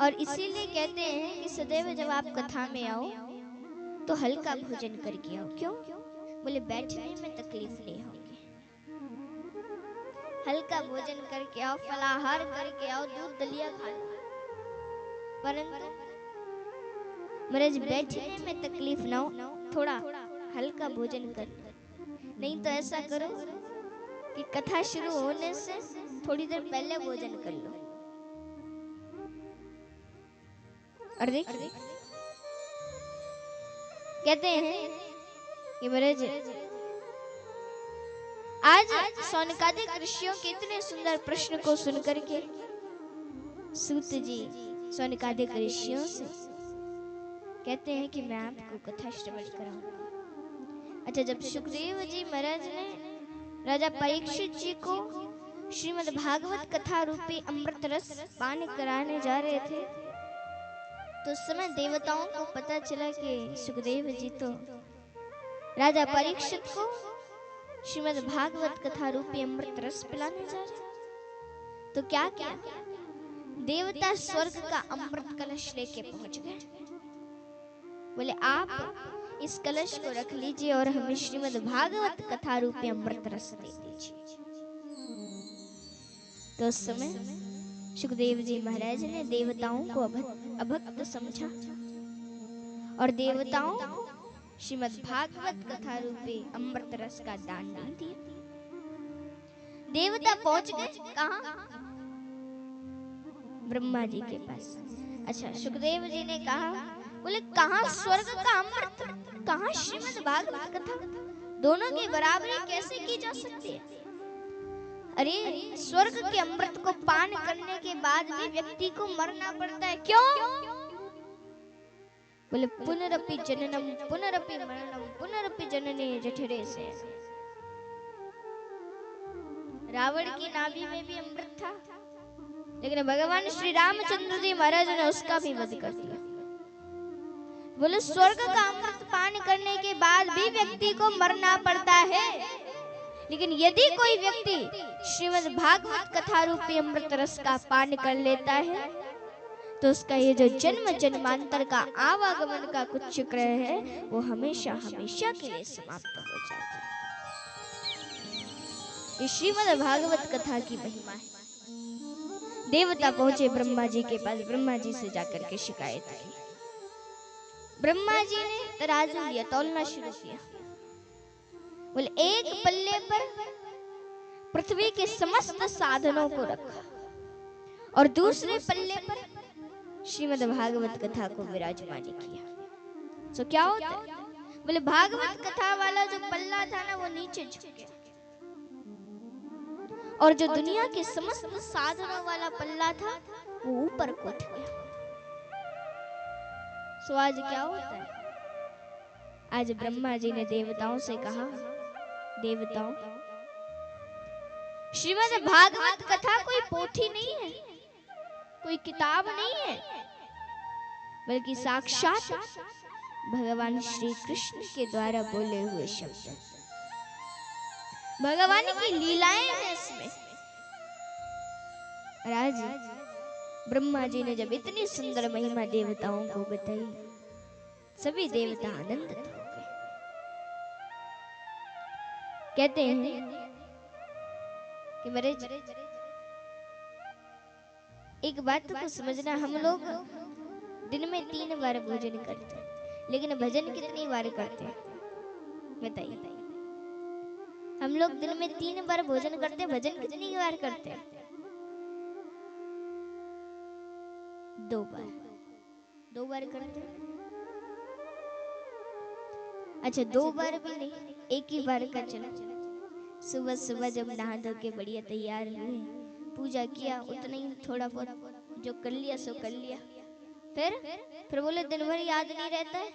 और इसीलिए कहते हैं कि सदैव जब आप कथा में आओ तो हल्का भोजन करके आओ। क्यों? बोले बैठने में तकलीफ नहीं होगी। हल्का भोजन करके आओ, फलाहार करके आओ, दूध दलिया खा लो, परंतु महाराज बैठने में तकलीफ ना हो, थोड़ा हल्का भोजन कर लो। नहीं तो ऐसा करो कि कथा शुरू होने से थोड़ी देर पहले भोजन कर लो। और देख, कहते हैं कि महाराज आज सौनकादिक ऋषियों के इतने सुंदर प्रश्न को सुनकर के सूत जी सौनकादिक ऋषियों से कहते हैं कि मैं आपको कथा श्रवण कराऊंगा। अच्छा, जब सुखदेव जी महाराज ने राजा परीक्षित जी को श्रीमद् भागवत कथा रूपी अमृत रस पान कराने जा रहे थे, तो उस समय देवताओं को पता चला कि सुखदेव जी तो राजा परीक्षित को श्रीमद् भागवत कथा रूपी अमृत रस पिलाने जा रहे। तो क्या किया? देवता स्वर्ग का अमृत कलश लेके पहुंच गए। बोले आप इस कलश को रख लीजिए और हमें श्रीमद् भागवत कथा रूपी अमृत रस दे दीजिए। तो उस समय सुखदेव जी महाराज ने देवताओं को अभक्त समझा और देवताओं को श्रीमद् भागवत कथा रूपी अमृत रस का दान नहीं दिया। देवता पहुंच गए कहां? ब्रह्मा जी के पास। अच्छा, सुखदेव जी ने कहा, बोले कहां स्वर्ग का अमृत, कहां श्रीमद् भागवत कथा, दोनों की बराबरी कैसे की जा सकती है? अरे स्वर्ग के अमृत को पान करने के बाद भी व्यक्ति को मरना पड़ता है। क्यों? बोले पुनरपि जननम पुनरपि मरणम पुनरपि जनने जठरे से। रावण की नाभि में भी अमृत था, लेकिन भगवान श्री रामचंद्र जी महाराज ने उसका भी वध कर दिया। बोले स्वर्ग का अमृत पान करने के बाद भी व्यक्ति को मरना पड़ता है, लेकिन यदि कोई व्यक्ति श्रीमद् भागवत कथा रूपी अमृत रस का पान कर लेता है तो उसका ये जो जन्म जन्मांतर का आवागमन का कुछ चक्र है वो हमेशा हमेशा के लिए समाप्त हो जाता है। ये श्रीमद् भागवत कथा की महिमा है। देवता पहुंचे ब्रह्मा जी के पास, ब्रह्मा जी से जाकर के शिकायत की। ब्रह्मा जी ने तराजू लिया, तौलना शुरू किया। बोले एक पल्ले पर पृथ्वी के समस्त साधनों को रखा और दूसरे पल्ले पर श्रीमद् भागवत कथा को विराजमान किया। तो क्या होता है? बोले भागवत कथा वाला जो पल्ला था ना वो नीचे झुक गया और जो दुनिया के समस्त साधनों वाला पल्ला था वो ऊपर को उठ गया। सो आज क्या होता है? आज ब्रह्मा जी ने देवताओं से कहा, देवताओं श्रीमद् भागवत कथा कोई पोथी नहीं है, कोई किताब नहीं है, बल्कि साक्षात भगवान श्री कृष्ण के द्वारा बोले हुए शब्द, भगवान की लीलाएं हैं इसमें। राज ब्रह्मा जी ने जब इतनी सुंदर महिमा देवताओं को बताई, सभी देवता आनंदित हो गए। कहते हैं कि मेरे एक बात को समझना, हम लोग दिन में 3 बार भोजन करते हैं, लेकिन भजन कितनी बार करते हैं बताइए? हम लोग दिन में 3 बार भोजन करते हैं, भजन कितनी बार करते हैं? 2 बार। 2 बार करते हैं। अच्छा 2 बार भी नहीं, एक ही बार का चलो। सुबह सुबह जब नहा धो के बढ़िया तैयार हुए, पूजा किया, उतना ही थोड़ा बहुत जो कर लिया सो कर लिया। फिर बोले दिन भर याद नहीं रहता है।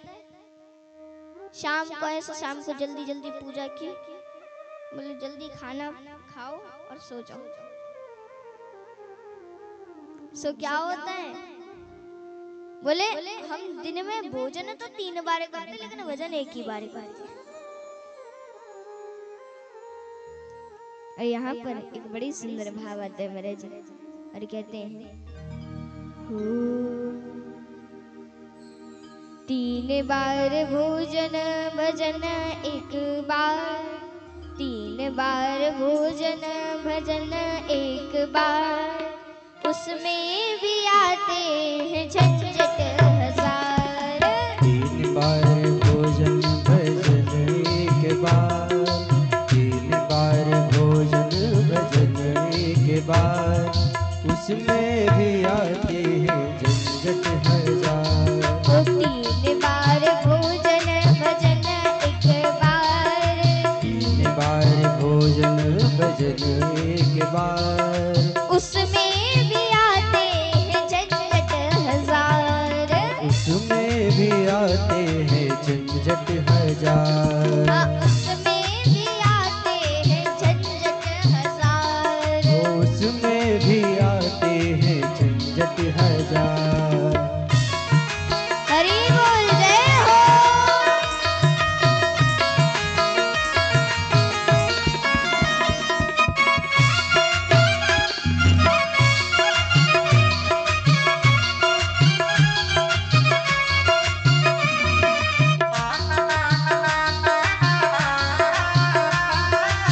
शाम को ऐसा, शाम को जल्दी जल्दी पूजा की, बोले जल्दी खाना खाओ और सो जाओ। सो क्या होता है, बोले हम दिन में भोजन तो 3 बार करते, लेकिन भजन एक ही बार करते हैं। और यहाँ पर एक बड़ी सुंदर भाव आता है महाराज, और कहते हैं हो 3 बार भोजन भजन एक बार, 3 बार भोजन भजन एक बार, उसमें भी आते हैं झंझट हजार। 3 बार भोजन भजन एक बार, 3 बार भोजन भजन एक बार, उसमें भी आते हैं झंझट हजार। 3 बार भोजन भजन एक बार, 3 बार भोजन भजन एक बार, उसमें भी आते हैं झंझट हजार। उसमें भी आते हैं झंझट हजार। उसमें भी आते हैं झंझट हजार। उसमें भी आते हैं झंझट हजार। हरि बोल जय हो।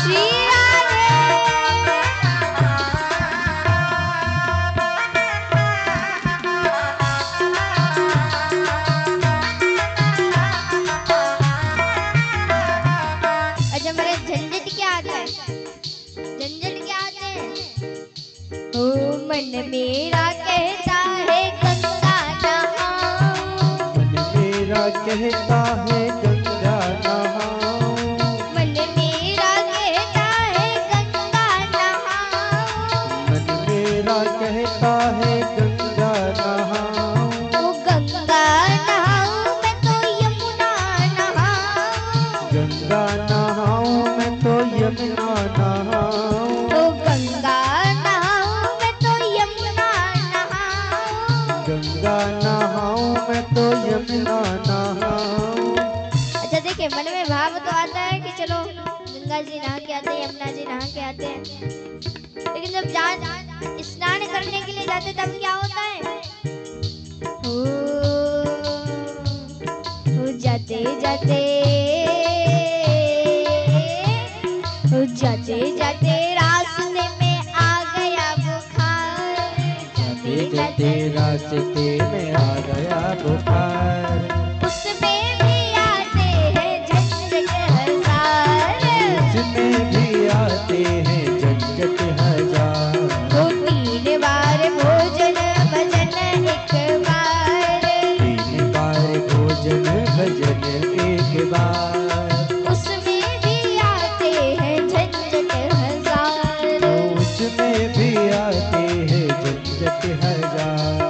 श्री अच्छा मेरे झंझट क्या आता है, झंझट क्या आते हैं। ओ मन मेरा कहता है गंगा नहाओ, मन मेरा कहता है गंगा नहाओ, मन मेरा कहता है गंगा नहाओ, मन मेरा कहता है गंगा नहाओ, ओ गंगा नहाऊं मैं तो यमुना नहाऊं, गंगा नहाओ मैं तो यमुना नहाओ, ओ गंगा नहाऊं मैं तो यमुना नहाऊं। गंगा नहाओ मैं तो यमुना नहाओ। अच्छा देखिए, मन में भाव तो आता है कि चलो गंगा जी नहा के आते हैं, यमुना जी नहा के आते हैं, लेकिन जब स्नान करने के लिए जाते तब क्या होता है। ओ जाते जाते, ओ जाते जाते रास्ते में आ गया बुखार, जाते जाते रास्ते में आ गया बुखार, उसमें भी आते हैं झंझट हजार। उसमें भी आते हैं झंझट हजार। ओ 3 बार भोजन भजन एक बार, 3 बार भोजन भजन एक बार, उसमें भी आते हैं झंझट हजार। उसमें भी आते हैं झंझट हजार।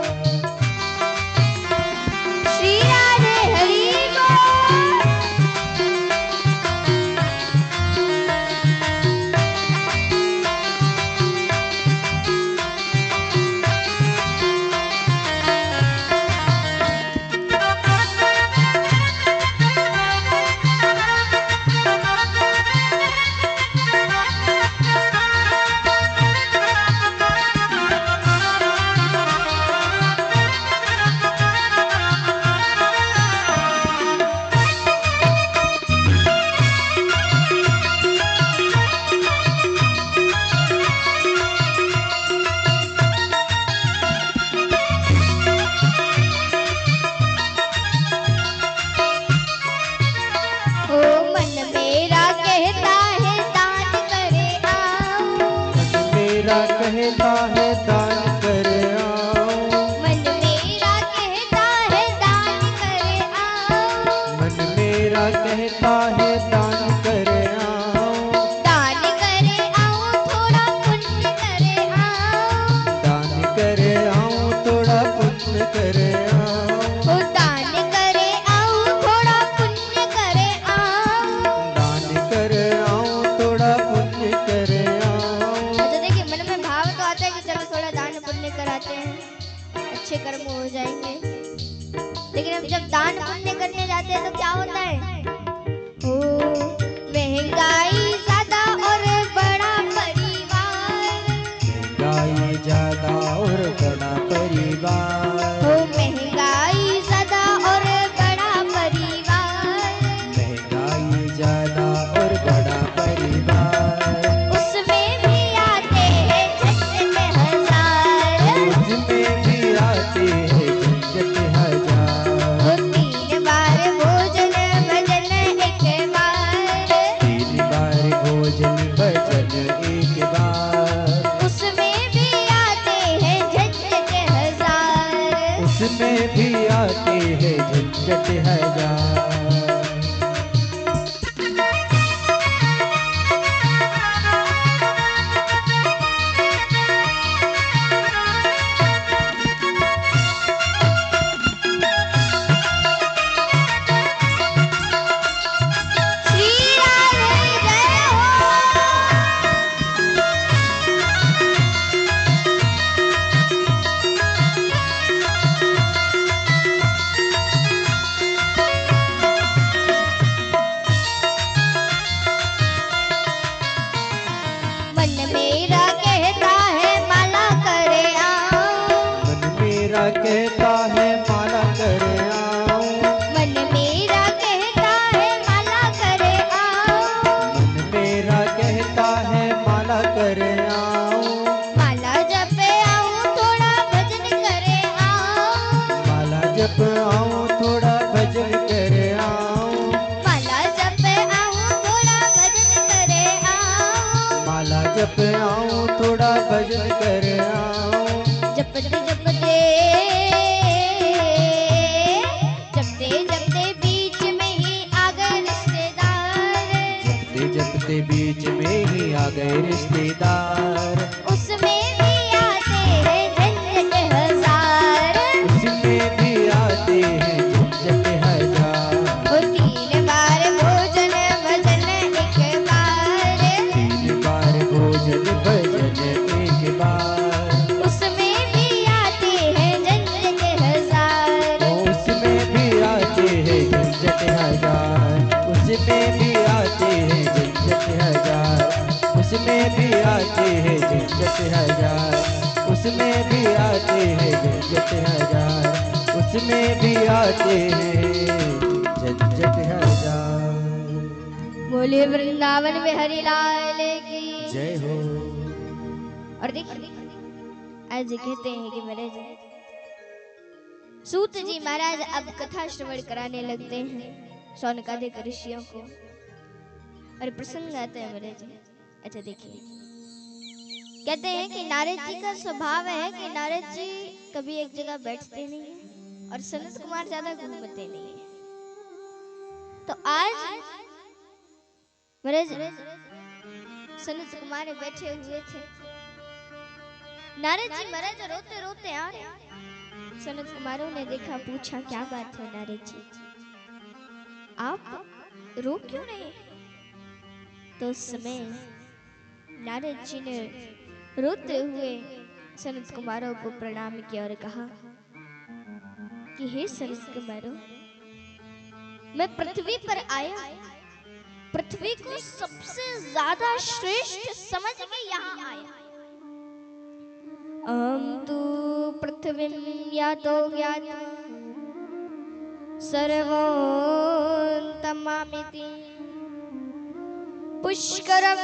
श्री राधे हरि बोल। अच्छे कर्म हो जाएंगे। लेकिन हम जब दान पुण्य करने जाते हैं तो क्या होता है? ओ महंगाई ज्यादा और बड़ा परिवार, महंगाई ज्यादा और बड़ा परिवार, ओ महंगाई ज्यादा और बड़ा परिवार, महंगाई ज्यादा और बड़ा परिवार, उसमें भी आते हैं झंझट हजार, उसमें भी आते हैं झंझट हजार। ओ 3 बार भोजन भजन एक बार, 3 बार भोजन भजन एक बार, उसमें भी आते हैं झंझट हजार, उसमें भी आते हैं झंझट हजार। श्री राधे जय हो। मन मेरा कहता है माला करे आओ, मन मेरा कहता है माला करे आओ, मन मेरा कहता है माला करे आओ, मन मेरा कहता है माला करे आओ, माला जपे आऊं थोड़ा भजन करे आओ, माला जप आऊं थोड़ा भजन करे आओ, माला जपे आऊं थोड़ा भजन करे आओ, माला जप आऊं थोड़ा भजन करे आओ। जपते जपते बीच में ही आ गए रिश्तेदार, जपते जपते बीच में ही आ गए रिश्तेदार, उसमें भी आते हैं झंझट हजार, उसमें भी आते हैं झंझट हजार। ओ 3 बार भोजन भजन एक बार, 3 बार भोजन भजन एक बार, उसमें भी आते हैं झंझट हजार, उसमें भी आते हैं झंझट हजार, उसमें भी आते हैं झंझट हजार, उसमें भी आते हैं झंझट हजार, उसमें भी आते हैं झंझट हजार, उसमें भी आते हैं झंझट हजार। बोलिए वृंदावन में हरि लाल की जय हो। और देखिए आज कहते हैं कि महाराज सूत जी महाराज अब कथा श्रवण कराने लगते हैं शौनकादिक ऋषियों को, और प्रसंग आता है महाराज। अच्छा देखिए कहते हैं कि नारद जी का स्वभाव है कि नारद जी कभी एक जगह बैठते नहीं है और सनत कुमार ज्यादा घूमते नहीं है। तो आज महाराज सनत कुमार बैठे हुए थे, नारद जी महाराज रोते रोते आ रहे। सनत कुमारों ने देखा, पूछा क्या बात है नारद जी, आप रो क्यों रहे? तो उस समय नारद जी ने रोते हुए सनत कुमारों को प्रणाम किया और कहा कि हे सनत कुमारों, मैं पृथ्वी पर आया, पृथ्वी को सबसे ज्यादा श्रेष्ठ समझ के यहाँ आया। अहं तु पृथ्वीं यातो ज्ञात्वा सर्वोत्तमामिति, पुष्करं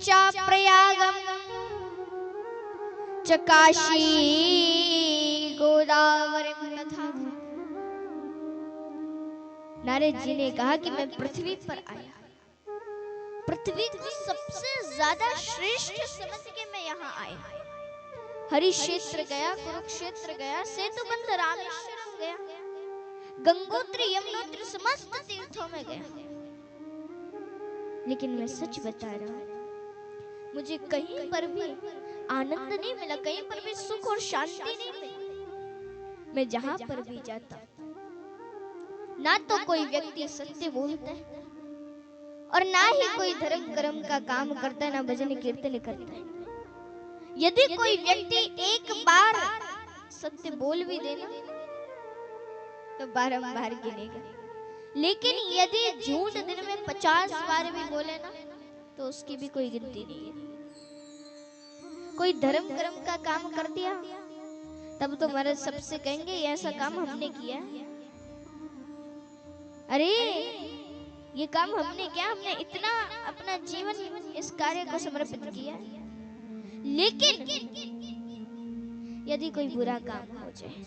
च प्रयागं च काशी गोदावरीं तथा। नारद जी ने कहा कि मैं पृथ्वी पर आया, पृथ्वी को सबसे ज्यादा श्रेष्ठ समझ के मैं यहाँ आया। हरिक्षेत्र गया, कुरुक्षेत्र गया, सेतुबंध रामेश्वरम गया, गंगोत्री यमुनोत्री समस्त तीर्थों में गया, लेकिन मैं सच बता रहा हूं, मुझे कहीं पर भी आनंद नहीं मिला, कहीं पर भी सुख और शांति नहीं मिली। मैं जहां पर भी जाता ना तो कोई व्यक्ति सत्य बोलता है और ना ही कोई धर्म कर्म का काम करता है, ना भजन कीर्तन करता है। यदि कोई व्यक्ति एक बार सत्य बोल भी देना तो बारंबार गिनेगा, लेकिन यदि झूठ दिन में 50 बार भी बोले ना तो उसकी भी कोई गिनती नहीं है। कोई धर्म कर्म का काम कर दिया तब तो महाराज सबसे कहेंगे ये ऐसा काम हमने किया, अरे ये काम हमने किया, हमने इतना अपना जीवन इस कार्य को समर्पित किया। लेकिन यदि कोई बुरा काम हो जाए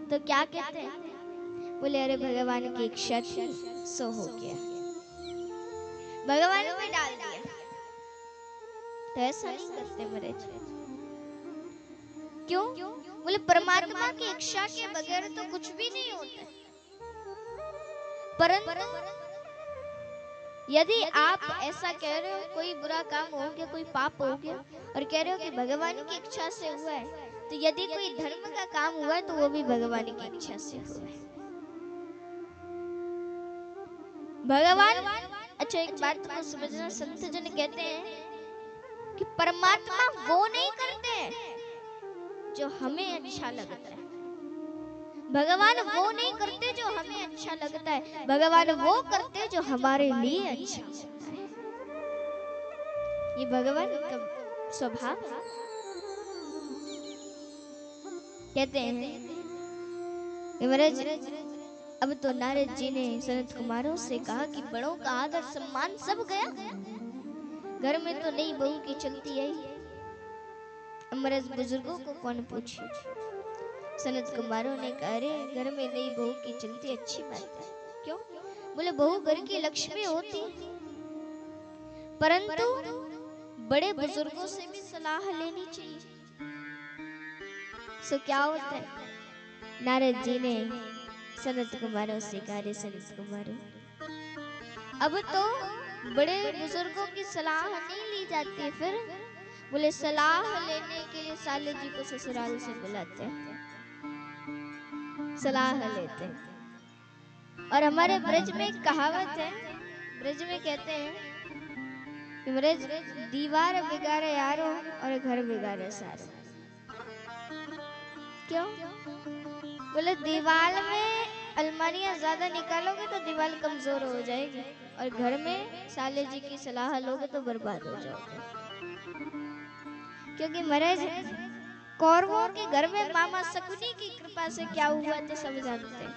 तो क्या कहते हैं, बोले अरे भगवान की इच्छा थी सो हो गया, भगवान पे डाल दिया। तो ऐसा नहीं करते महाराज। क्यों? बोले परमात्मा की इच्छा के बगैर तो कुछ भी नहीं होता। परंतु यदि आप ऐसा कह रहे हो कोई बुरा काम हो गया, कोई पाप हो गया और कह रहे हो कि भगवान की इच्छा से हुआ है, तो यदि कोई धर्म का काम हुआ है तो वो भी भगवान की इच्छा से हुआ है। भगवान, अच्छा एक बात को समझना, संत जन कहते हैं कि परमात्मा वो नहीं करते जो हमें अच्छा लगता है, भगवान वो नहीं करते जो हमें अच्छा लगता है, भगवान वो करते जो हमारे लिए अच्छा लगता है। ये भगवान का स्वभाव है। कहते हैं कि महाराज अब तो नारद जी ने सनत कुमारों से कहा कि बड़ों का आदर सम्मान सब गया, घर में तो नई बहू की चलती आई, महाराज बुजुर्गों को कौन पूछे। सनत कुमारों ने कहा अरे घर में नई बहू की चलती अच्छी बात है। क्यों? बोले बहू घर की लक्ष्मी होती, परंतु बड़े बुजुर्गों से भी सलाह लेनी चाहिए। सो क्या होता है, नारद जी ने सनत कुमारों से कहा रे सनत कुमारों, अब तो बड़े बुजुर्गों की सलाह नहीं ली जाती, फिर बोले सलाह लेने के लिए साले जी को ससुराल से बुलाते हैं, सलाह लेते हैं। और हमारे ब्रज में एक कहावत है, ब्रज में कहते हैं कि ब्रज दीवार बिगाड़े यारो और घर बिगाड़े सारो। क्यों? बोले दीवार में अलमारियां ज्यादा निकालोगे तो दीवार कमजोर हो जाएगी, और घर में साले जी की सलाह लोगे तो बर्बाद हो जाओगे। क्योंकि महाराज कौरवों के घर में मामा शकुनी की कृपा से क्या हुआ तो सब जानते हैं।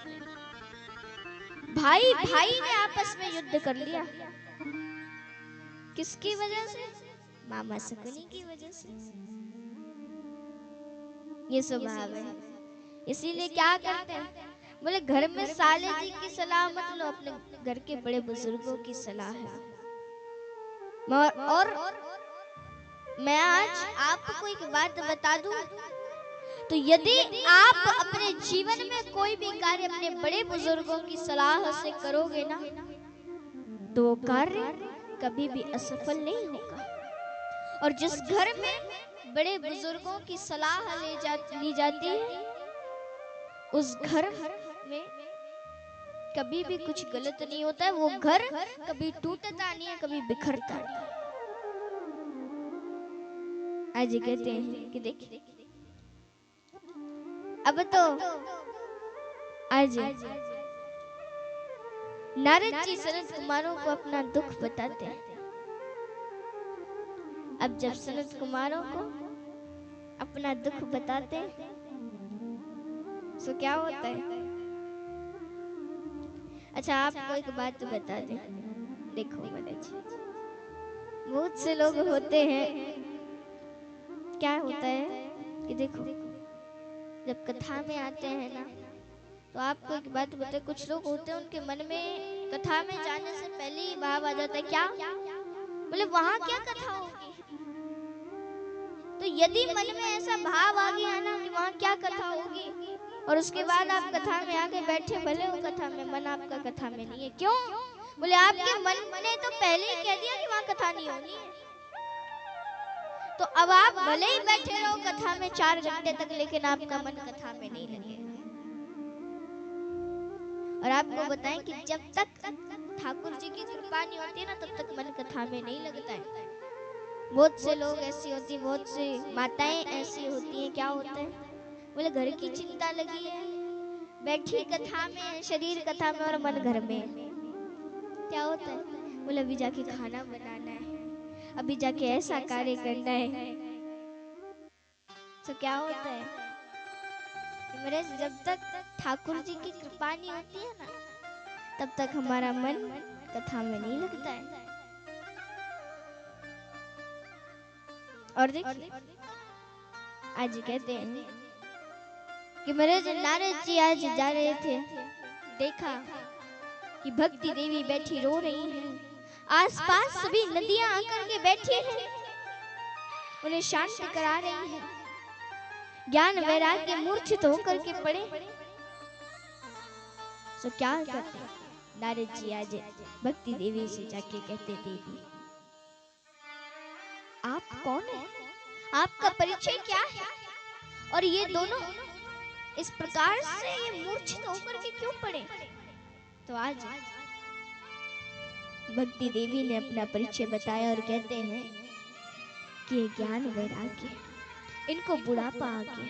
भाई भाई ने आपस में युद्ध कर लिया, किसकी वजह से? मामा शकुनी की वजह से। ये स्वभाव है। इसीलिए क्या करते हैं, बोले घर में साले जी की सलाह मत लो, अपने घर के बड़े बुजुर्गों की सलाह है। और मैं आज आपको एक बात बता दूं, तो यदि आप अपने जीवन में कोई भी कार्य अपने बड़े बुजुर्गों की सलाह से करोगे ना, तो वो कार्य कभी भी असफल नहीं होगा। और जिस घर में बड़े बुजुर्गों की सलाह ली जाती है, उस घर में कभी भी कुछ गलत नहीं होता है। वो घर कभी टूटता नहीं है, कभी बिखरता नहीं। आज कहते हैं कि देखिए अब तो आज नारद जी सनत कुमारों को अपना दुख बताते हैं। अब जब सनत कुमारों को अपना दुख बताते हैं तो क्या होता है? अच्छा आपको एक बात बता दें, देखो महाराज बहुत से लोग होते हैं, क्या होता है कि देखो जब कथा में आते हैं ना, तो आपको एक बात बताए, कुछ लोग होते हैं उनके मन में कथा में जाने से पहले ही भाव आ जाता है, क्या बोले वहां क्या कथा होगी। तो यदि मन में ऐसा भाव आ गया ना कि वहां क्या कथा होगी, और उसके बाद आप कथा में आके बैठे, भले वो कथा में, मन आपका कथा में नहीं है। क्यों? बोले आपके मन ने तो पहले ही कह दिया कि वहां कथा नहीं होनी है। तो अब आप भले ही बैठे रहो कथा में 4 घंटे तक, लेकिन आपका मन कथा में नहीं लगेगा। और आपको बताएं कि जब तक ठाकुर जी की कृपा नहीं होती है ना, तब तक मन कथा में नहीं लगता है। बहुत से लोग ऐसी होती, बहुत सी माताएं ऐसी होती हैं, क्या होता है बोले घर की चिंता लगी है, बैठी कथा में, शरीर कथा में और मन घर में। क्या होता है? बोले अभी जाके खाना बनाना है, अभी जाके ऐसा कार्य करना है। तो क्या होता है मेरे, जब तक ठाकुर जी की कृपा नहीं होती है ना, तब तक हमारा मन कथा में नहीं लगता है। और देखिए आज कहते हैं कि महाराज नारद जी आज जा रहे थे, देखा कि भक्ति देवी बैठी रो रही हैं, आसपास सभी नदियां आकर के बैठी हैं, उन्हें शांत करा रही हैं। ज्ञान वैराग्य मूर्छित होकर के पड़े। तो क्या करते नारद जी आज भक्ति देवी से जाके कहते, देवी आप कौन है, आपका परिचय क्या है, और ये दोनों इस प्रकार से ये मूर्छित होकर के क्यों पड़े? तो आज भक्ति देवी ने अपना परिचय बताया और कहते हैं कि ज्ञान वैराग्य, इनको बुढ़ापा आ गया।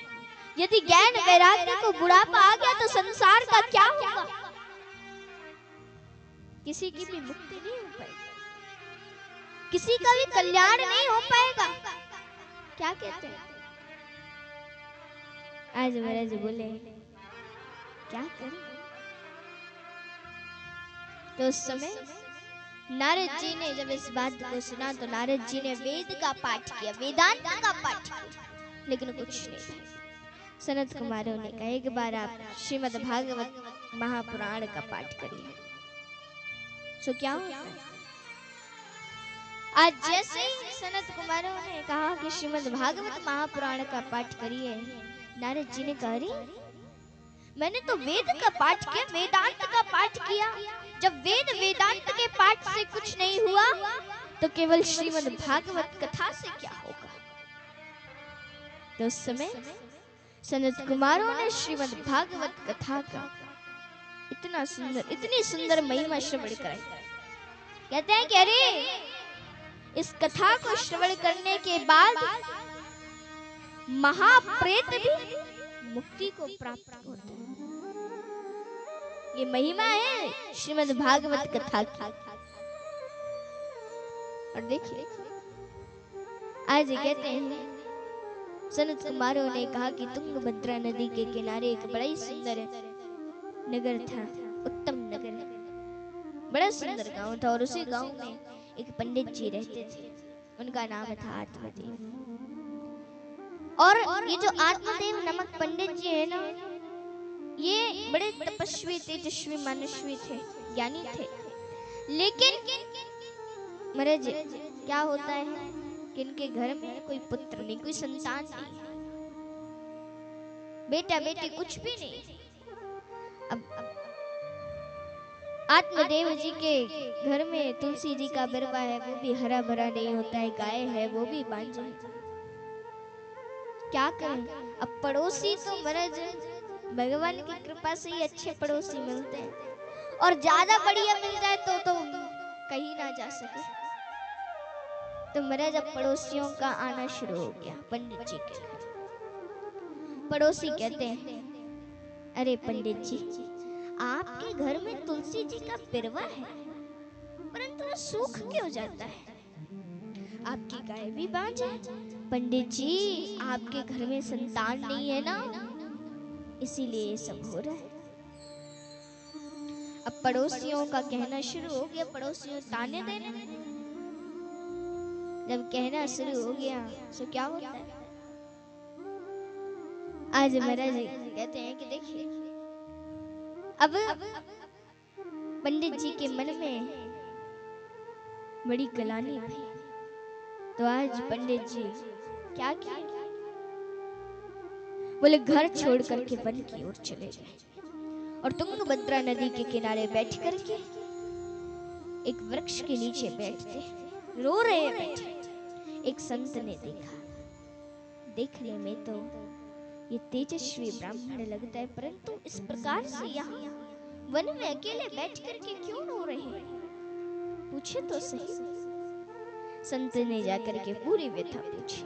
यदि ज्ञान वैराग्य को बुढ़ापा आ गया तो संसार का क्या होगा? किसी की भी मुक्ति नहीं हो पाएगी, किसी का भी कल्याण नहीं हो पाएगा। क्या कहते हैं? आज महाराज बोले क्या करें? तो उस समय नारद जी ने जब इस बात को सुना तो नारद जी ने वेद का पाठ किया, वेदांत का पाठ किया, लेकिन कुछ नहीं था। सनत कुमारों ने कहा एक बार आप श्रीमद् भागवत महापुराण का पाठ करिए। सो क्या होता है? आज जैसे ही सनत कुमारों ने कहा कि श्रीमद् भागवत महापुराण का पाठ करिए, नारद जी ने कहा अरे मैंने तो वेद का पाठ किया, वेदांत का पाठ किया। जब वेद वेदांत के पाठ से कुछ नहीं हुआ तो केवल श्रीमद् भागवत कथा से क्या होगा? तो उस समय सनत कुमारों ने श्रीमद् भागवत कथा का इतना सुंदर, इतनी सुंदर महिमा श्रवण कराई। कहते हैं कि अरे इस कथा को श्रवण करने के बाद महाप्रेत भी मुक्ति को प्राप्त होता है। ये महिमा है श्रीमद् भागवत कथा की। और देखिए आज कहते हैं सनत कुमारों ने कहा कि तुंगभद्रा नदी के किनारे एक बड़ा ही सुंदर नगर था, उत्तम नगर, बड़ा सुंदर गांव था, और उसी गांव में एक पंडित जी रहते थे, उनका नाम था आत्मदेव। और ये जो आत्मदेव नामक पंडित जी है ना, ये बड़े तपस्वी तेजस्वी मनस्वी थे, ज्ञानी थे। लेकिन महाराज क्या होता है कि इनके घर में कोई पुत्र नहीं, कोई संतान नहीं, बेटा बेटी कुछ भी नहीं। अब आत्मदेव जी के घर में तुलसी जी का बिरवा है, वो भी हरा भरा नहीं होता है, गाय है वो भी बांझी। क्या करें? अब पड़ोसी तो महाराज भगवान की कृपा से ही अच्छे पड़ोसी मिलते हैं, और ज्यादा बढ़िया मिल जाए तो कहीं ना जा सके। तो महाराज अब पड़ोसियों का आना शुरू हो गया पंडित जी के घर। पड़ोसी कहते हैं अरे पंडित जी, आपके घर में तुलसी जी का बिरवा है, परंतु वो सूख क्यों जाता है? आपकी गाय भी बांझ है। पंडित जी आपके घर में संतान नहीं है ना, इसीलिए ये सब हो रहा है। अब पड़ोसियों का कहना शुरू हो गया, पड़ोसियों ताने देने। जब कहना शुरू हो गया तो क्या होता है? आज महाराज कहते हैं कि देखिए अब पंडित जी के मन में बड़ी गलानी थी। तो आज पंडित जी क्या किए? बोले घर छोड़ करके वन की ओर चले गए और तुंगभद्रा नदी के किनारे बैठ करके एक वृक्ष के नीचे बैठते रो रहे बैठे। एक संत ने देखा, देखने में तो ये तेजस्वी ब्राह्मण लगता है, परंतु इस प्रकार से यहाँ वन में अकेले बैठ करके क्यों रो रहे हैं? पूछे तो सही। संत ने जाकर के पूरी व्यथा पूछी।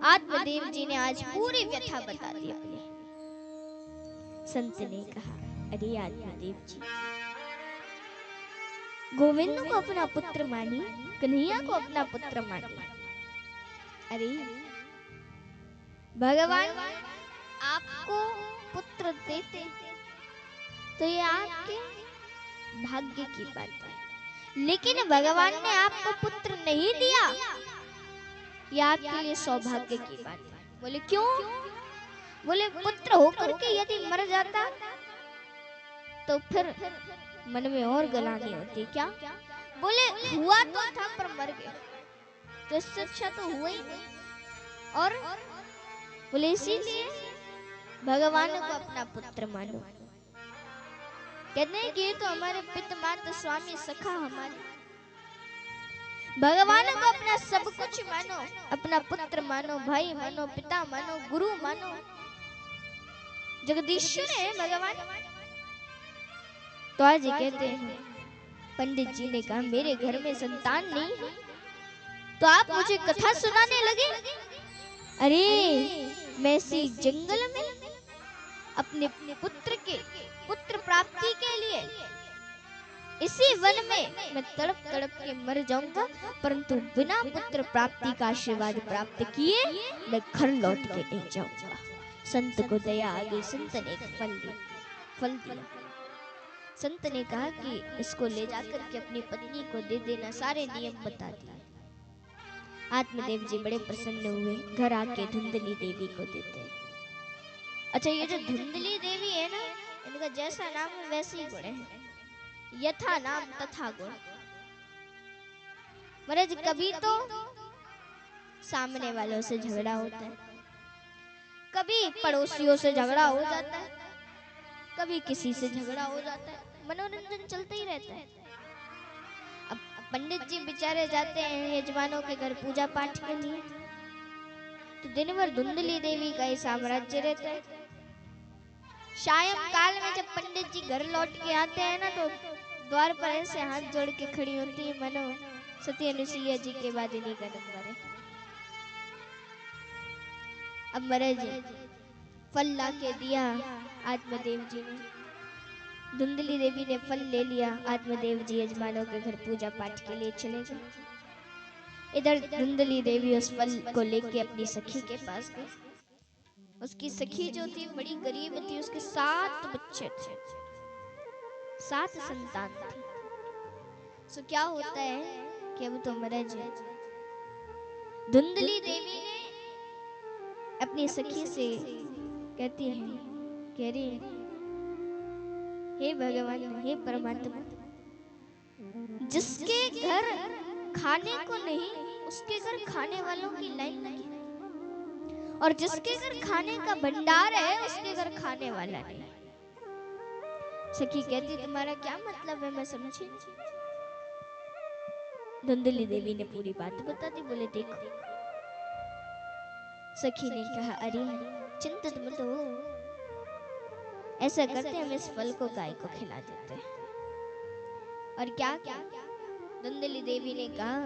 आत्मदेव जी ने आज पूरी व्यथा बता दी अपनी। संत ने कहा, अरे आत्मदेव जी, गोविंद को अपना पुत्र मानी, कन्हैया को अपना पुत्र मानी। अरे भगवान आपको पुत्र देते तो ये आपके भाग्य की बात है, लेकिन भगवान ने आपको पुत्र नहीं दिया, ये आपके लिए सौभाग्य की बात है। बोले क्यों? बोले पुत्र होकर के यदि मर जाता तो फिर मन में और गलानी होती। क्या? बोले हुआ तो था पर मर गया, तो इससे अच्छा तो हुआ ही नहीं। और बोले इसीलिए भगवान को अपना पुत्र मानो। कहते हैं कि ये तो हमारे पिता माता स्वामी सखा हमारे, भगवान को अपना सब कुछ मानो, अपना पुत्र मानो, भाई मानो, पिता मानो, गुरु मानो, जगदीश्वर है भगवान। तो आज कहते हैं, पंडित जी ने कहा मेरे घर में संतान नहीं है तो आप मुझे कथा सुनाने लगे। अरे मैं इसी जंगल में अपने पुत्र प्राप्ति के लिए इसी वन में मैं तड़प तड़प के मर जाऊंगा, परंतु बिना पुत्र प्राप्ति का आशीर्वाद प्राप्त किए मैं घर लौट के नहीं जाऊंगा। संत को दया आ गई, संत ने फल दिया। संत ने कहा कि इसको ले जाकर के अपनी पत्नी को दे देना, सारे नियम बता दिए। आत्मदेव जी बड़े प्रसन्न हुए, घर आके धुंधली देवी को देते हैं। अच्छा, ये जो धुंधली देवी है ना, इनका जैसा नाम है वैसे ही गुण है, यथा नाम तथा गुण। महाराज कभी तो सामने वालों से झगड़ा होता है, कभी पड़ोसियों से झगड़ा हो जाता है, कभी किसी से झगड़ा हो जाता है, मनोरंजन चलता ही रहता है। अब पंडित जी बेचारे जाते हैं यजमानों के घर पूजा पाठ के लिए, तो दिन भर धुंधली देवी का ही साम्राज्य रहता है। सायं काल में जब पंडित जी घर लौट के आते हैं ना, तो द्वार पर ऐसे हाथ जोड़ के खड़ी होती है, मनो सती अनुसुईया जी के बाद इन्हीं का नंबर है। अब महाराज फल ला के दिया आत्मदेव जी ने, धुंधली देवी ने फल ले लिया, आत्मदेव जी यजमानों के घर पूजा पाठ के लिए चले गए। इधर धुंधली देवी उस फल को लेके अपनी सखी के पास गई। उसकी सखी जो थी बड़ी गरीब थी, उसके 7 बच्चे थे, 7 संतान थी। सो क्या होता है कि अब तो महाराज धुंधली देवी ने अपनी सखी से कहती है, कह रही है, हे भगवान, हे परमात्मा, जिसके घर खाने को नहीं उसके घर खाने वालों की लाइन लगी, और जिसके घर खाने का भंडार है उसके घर खाने वाला नहीं। सखी कहती तुम्हारा क्या मतलब है, मैं समझी नहीं। धुंधली देवी ने पूरी बात बता दी। बोले देखो, सखी ने कहा अरे चिंतित मत हो, ऐसा करते हम इस फल को गाय को खिला देते हैं। और क्या क्या धुंधली देवी ने कहा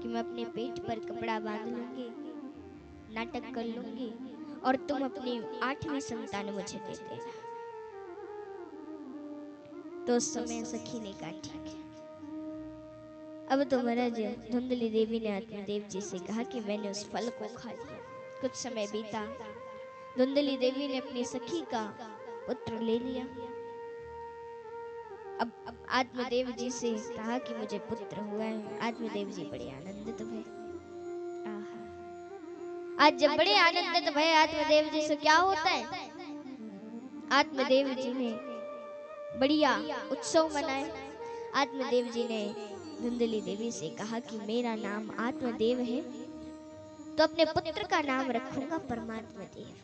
कि मैं अपने पेट पर कपड़ा बांध लूंगी, नाटक कर लूंगी, और तुम अपनी 8वीं संतान मुझे दे देना। तो उस समय सखी ने कहा ठीक है। अब तो महाराज धुंधली देवी ने आत्मदेव जी से कहा कि मैंने उस फल को खा लिया। कुछ समय बीता, धुंधली देवी ने अपनी सखी का पुत्र ले लिया। अब आत्मदेव जी से कहा कि मुझे पुत्र हुआ है। आत्मदेव जी बड़े आनंदित भये। आज जब बड़े आनंदित भये आत्मदेव जी से क्या होता है, आत्मदेव जी ने बढ़िया उत्सव मनाए। आत्मदेव जी ने धुंधली देवी से कहा कि मेरा नाम आत्मदेव है तो अपने पुत्र का नाम रखूंगा परमात्मा देव।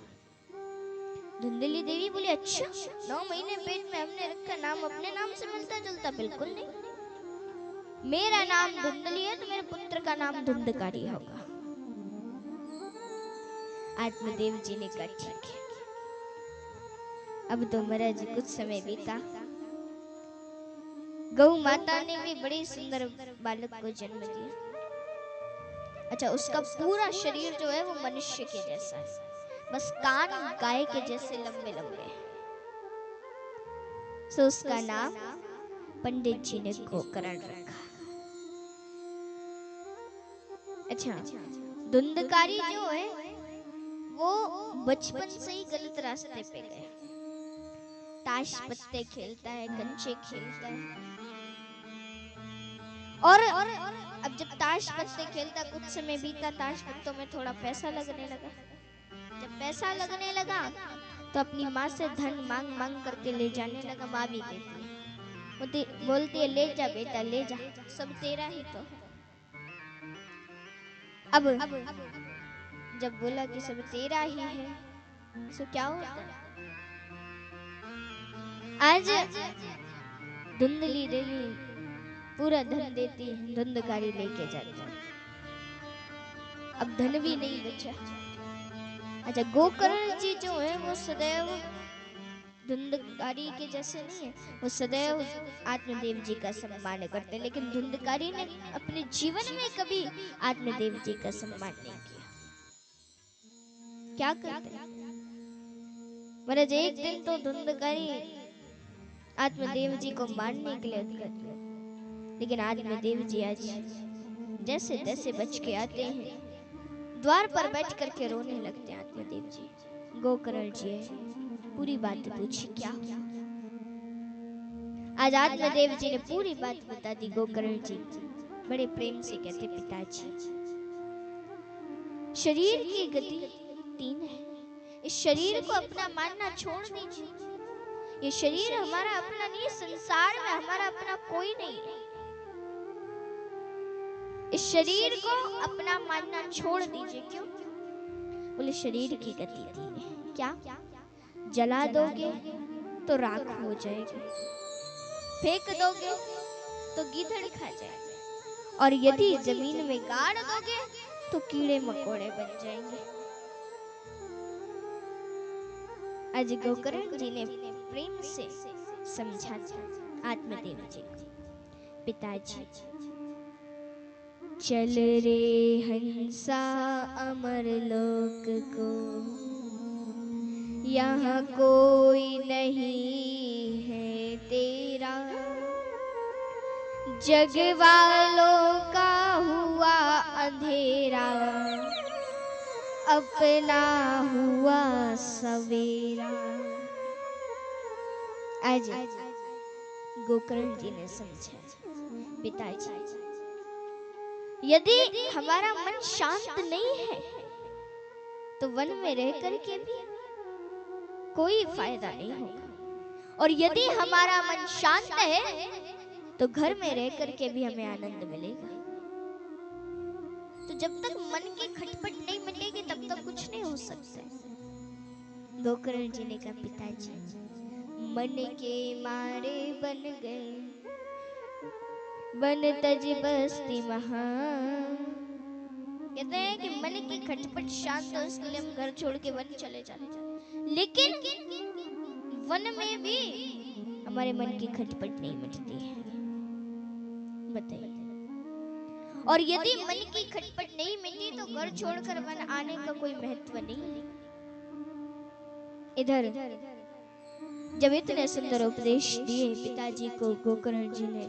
धुंधली देवी बोली अच्छा, 9 महीने पेट में हमने रखा, नाम अपने नाम से मिलता जुलता? बिल्कुल नहीं, मेरा नाम धुंधली है तो मेरे पुत्र का नाम धुंधकारी होगा। आत्मदेव जी ने कहा ठीक है। अब तो महाराज कुछ समय बीता, गौ माता ने भी बड़ी सुंदर बालक को जन्म दिया। अच्छा, उसका पूरा शरीर जो है वो मनुष्य के जैसा है, बस कान गाय के जैसे लंबे लंबे हैं। सो उसका नाम पंडित जी ने गोकर्ण रखा। अच्छा, धुंधकारी जो है वो बचपन से ही गलत रास्ते पे गए। ताश पत्ते खेलता है, कंचे खेलता है, और अब जब ताश पत्ते खेलता, कुछ समय बीता, ताश पत्तों में थोड़ा पैसा लगने लगा। जब पैसा लगने लगा तो अपनी माँ से धन मांग मांग करके ले जाने लगा। माँ भी देती है, बोलती है ले जा बेटा ले जा, सब तेरा ही तो है। अब जब बोला कि सब तेरा ही है, तो क्या होता है? आज धुंधली देवी पूरा धन देती है, धुंधकारी लेके जाता है। अब धन भी नहीं बचा। अच्छा, गोकर्ण जी जो है वो सदैव धुंधकारी के जैसे नहीं है, वो सदैव आत्मदेव जी का सम्मान करते हैं, लेकिन धुंधकारी ने अपने जीवन में कभी आत्मदेव जी का सम्मान नहीं किया। क्या करते हैं महाराज, एक दिन तो धुंधकारी आत्मदेव जी को मारने के लिए उतरते, लेकिन आत्मदेव जी आज जैसे तैसे बच के आते हैं। द्वार पर बैठ करके रोने लगते हैं आत्मदेव जी। गोकर्ण जी है, पूरी बात पूछी क्या। आज आत्मदेव जी ने पूरी बात बता दी। गोकर्ण जी बड़े प्रेम से कहते, पिताजी शरीर की गति 3 है, इस शरीर को अपना मानना छोड़ दीजिए। ये शरीर हमारा अपना नहीं, संसार में हमारा अपना कोई नहीं है। इस शरीर को अपना मानना छोड़ दीजिए। क्यों? बोले शरीर की गति 3 है। क्या? जला दोगे तो राख हो जाएगी, फेंक दोगे तो गीदड़ खा जाएगा, और यदि जमीन में गाड़ दोगे तो कीड़े मकोड़े बन जाएंगे। आज गोकर्ण जी ने प्रेम से समझा आत्मदेव जी को, पिताजी चल रे हंसा अमर लोक को, यहाँ कोई नहीं है तेरा, जग वालों का हुआ अंधेरा, अपना हुआ सवेरा। आज गोकर्ण जी ने समझा, पिताजी यदि हमारा मन शांत नहीं है तो वन में रह करके भी कोई फायदा नहीं होगा, और यदि हमारा मन शांत है तो घर में रह करके भी हमें आनंद मिलेगा। तो जब तक मन की खटपट नहीं मिटेगी तब तक कुछ नहीं हो सकता। गोकर्ण जी ने कहा, पिताजी मन के मारे बन गए बन तज बस्ती महान। कहते हैं कि मन की खटपट शांत हो, इसके लिए हम घर छोड़ के वन चले जाते हैं, लेकिन वन में भी हमारे मन की खटपट नहीं मिटती है। बताइए, और यदि मन की खटपट नहीं मिटी तो घर छोड़कर वन आने का कोई महत्व नहीं है। इधर जब इतने सुंदर उपदेश दिए पिताजी को गोकर्ण जी ने,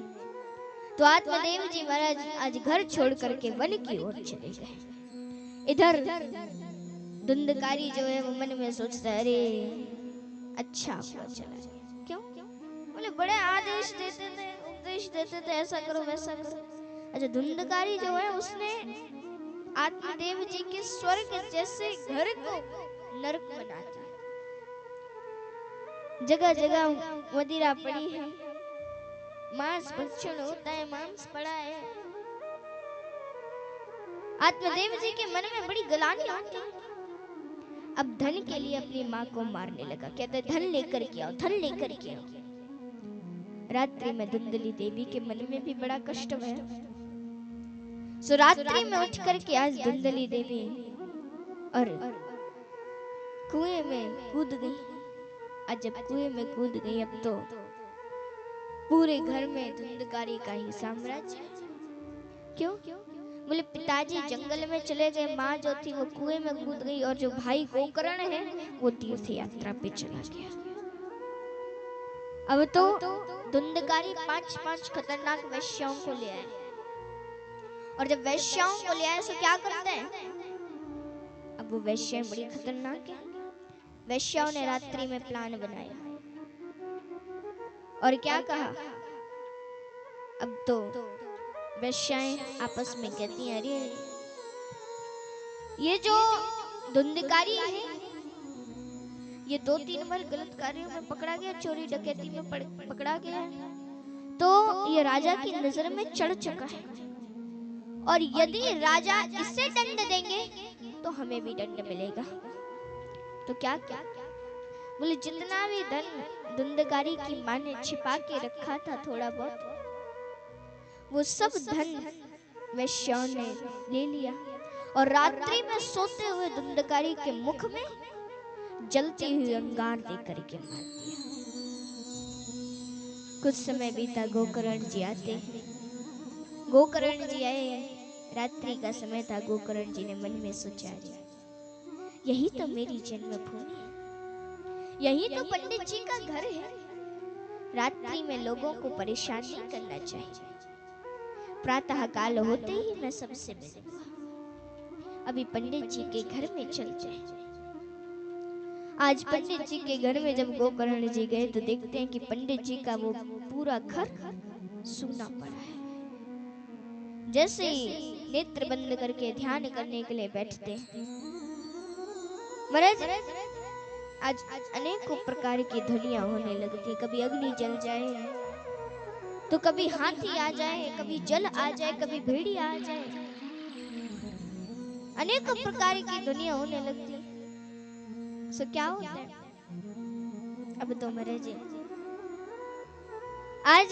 तो आत्मदेव जी महाराज आज घर छोड़ करके वन की ओर चले गए। इधर धुंधकारी जो है वो मन में सोचता है, अरे अच्छा हुआ चला गया। क्यों? बोले बड़े आदेश देते थे, उपदेश देते थे, ऐसा करो वैसा करो। अच्छा, धुंधकारी जो है उसने आत्मदेव जी के स्वर्ग जैसे घर को नरक बना दिया। जगह जगह मदिरा पड़ी है, मांस भक्षण होता है, मांस पड़ा है। आत्मदेव जी के मन में बड़ी गलानी होती है। अब धन के लिए अपनी माँ को मारने लगा। कहते धन लेकर के आओ, धन लेकर के आओ। रात्रि में धुंधली देवी के मन में भी बड़ा कष्ट हुआ। सो रात्रि में उठ करके आज धुंधली देवी और कुएं में कूद गई। आज जब कुएं में कूद गई, अब तो पूरे घर में धुंधकारी का ही साम्राज्य। क्यों? बोले पिताजी जंगल में चले गए, माँ जो थी वो कुएं में कूद गई और जो भाई गोकर्ण है वो तीर्थ यात्रा पे चला गया। अब तो धुंधकारी 5-5 खतरनाक वैश्याओं को ले आए, और जब वैश्याओं को ले आए तो क्या करते हैं? अब वो वैश्याएं बड़ी खतरनाक है। वैश्याओं ने रात्रि में प्लान बनाया और क्या कहा? अब तो वैश्याएं आपस में कहती हैं, अरे ये जो धुंधकारी है ये 2-3 बार गलत कार्यों में पकड़ा गया, चोरी डकैती में पकड़ा गया है, तो ये राजा की नजर में चढ़ चुका है, और यदि राजा इसे दंड देंगे तो हमें भी दंड मिलेगा। तो क्या क्या? बोले जितना भी धन धुंधकारी की माँ ने छिपा के रखा था थोड़ा बहुत, वो सब धन वैश्याओं ने ले लिया और रात्रि में सोते हुए धुंधकारी के मुख में जलती हुई अंगार दे करके मार दिया। कुछ समय बीता, गोकर्ण जी आते हैं। गोकर्ण जी आए, रात्रि का समय था। गोकर्ण जी ने मन में सोचा, यही तो मेरी जन्मभूमि है, यही तो पंडित जी का घर है। रात्रि में लोगों को परेशान नहीं करना चाहिए। प्रातः काल होते ही मैं सबसे मिलूंगा। अभी पंडित जी के घर में चलते हैं। आज पंडित जी के घर में जब गोकर्ण जी गए तो देखते हैं कि पंडित जी का वो पूरा घर सूना पड़ा है। जैसे ही नेत्र बंद करके ध्यान करने के लिए बैठते हैं, महाराज आज अनेकों प्रकार की ध्वनियां होने लगती है। कभी अग्नि जल जाए, तो कभी हाथी आ जाए, कभी जल आ जाए, कभी भेड़िया आ जाए, अनेकों प्रकार की ध्वनियां होने लगती है। सो क्या होता है? अब तो महाराज आज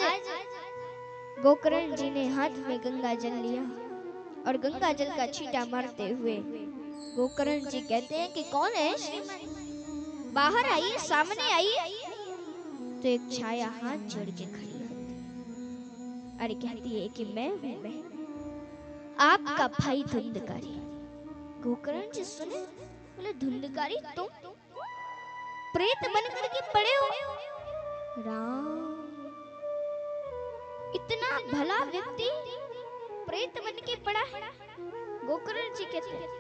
गोकर्ण जी ने हाथ में गंगा जल लिया और गंगा जल का छींटा मारते हुए गोकर्ण जी कहते हैं कि कौन है श्रीमान, बाहर आइए, सामने आइए। तो एक छाया हाथ जोड़ के खड़ी होती है। अरे कहती है कि मैं हूं, मैं आपका भाई धुंधकारी। गोकर्ण जी सुने, बोले धुंधकारी तुम प्रेत बनकर के पड़े हो? राम, इतना भला व्यक्ति प्रेत बन के पड़ा है? गोकर्ण जी कहते हैं।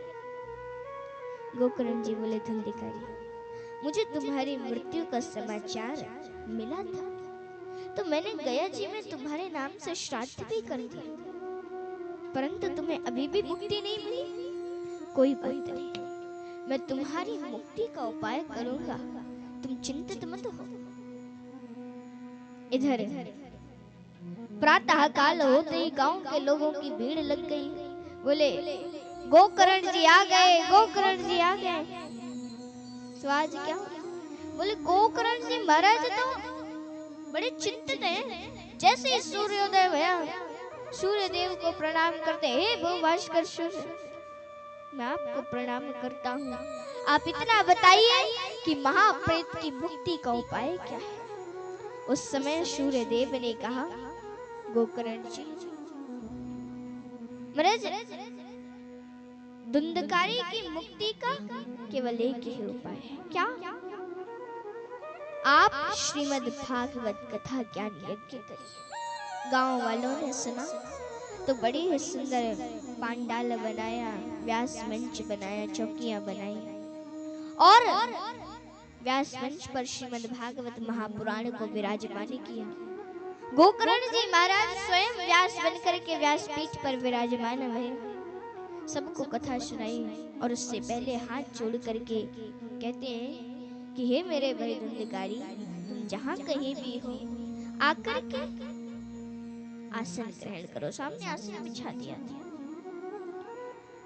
गोकर्ण जी बोले धुंधकारी, मुझे तुम्हारी मृत्यु का समाचार मिला था, तो मैंने गया जी में तुम्हारे नाम से श्राद्ध भी कर दिया, परंतु तुम्हें अभी भी मुक्ति नहीं मिली। कोई बात नहीं, मैं तुम्हारी मुक्ति का उपाय करूंगा, तुम चिंतित मत हो। इधर प्रातः काल होते ही गांव के लोगों की भीड़ लग गई। बोले गोकर्ण जी आ गए, गोकर्ण जी आ गए। तो आज क्या? बोले गोकर्ण जी महाराज तो बड़े चिंतित हैं। जैसे ही सूर्योदय हुआ, सूर्य देव को प्रणाम करते, हे भूभास्कर सूर्य, मैं आपको प्रणाम करता हूँ, आप इतना बताइए कि महाप्रेत की मुक्ति का उपाय क्या है। उस समय सूर्य देव ने कहा, गोकर्ण जी महाराज, धुंधकारी की मुक्ति का केवल एक ही उपाय है। क्या? आप श्रीमद् भागवत कथा ज्ञान यज्ञ करिए। गांव वालों ने सुना तो बड़ी ही सुंदर पांडाल बनाया, व्यास मंच बनाया, चौकियां बनाई और व्यास मंच पर श्रीमद् भागवत महापुराण को विराजमान किया। गोकर्ण जी महाराज स्वयं व्यास बनकर के व्यास पीठ पर विराजमान हुए, सबको कथा सुनाई और उससे पहले हाथ जोड़ करके कहते हैं कि हे मेरे भाई धुंधकारी, तुम जहां कहीं भी हो आकर के आसन ग्रहण करो। सामने आसन बिछा दिया था।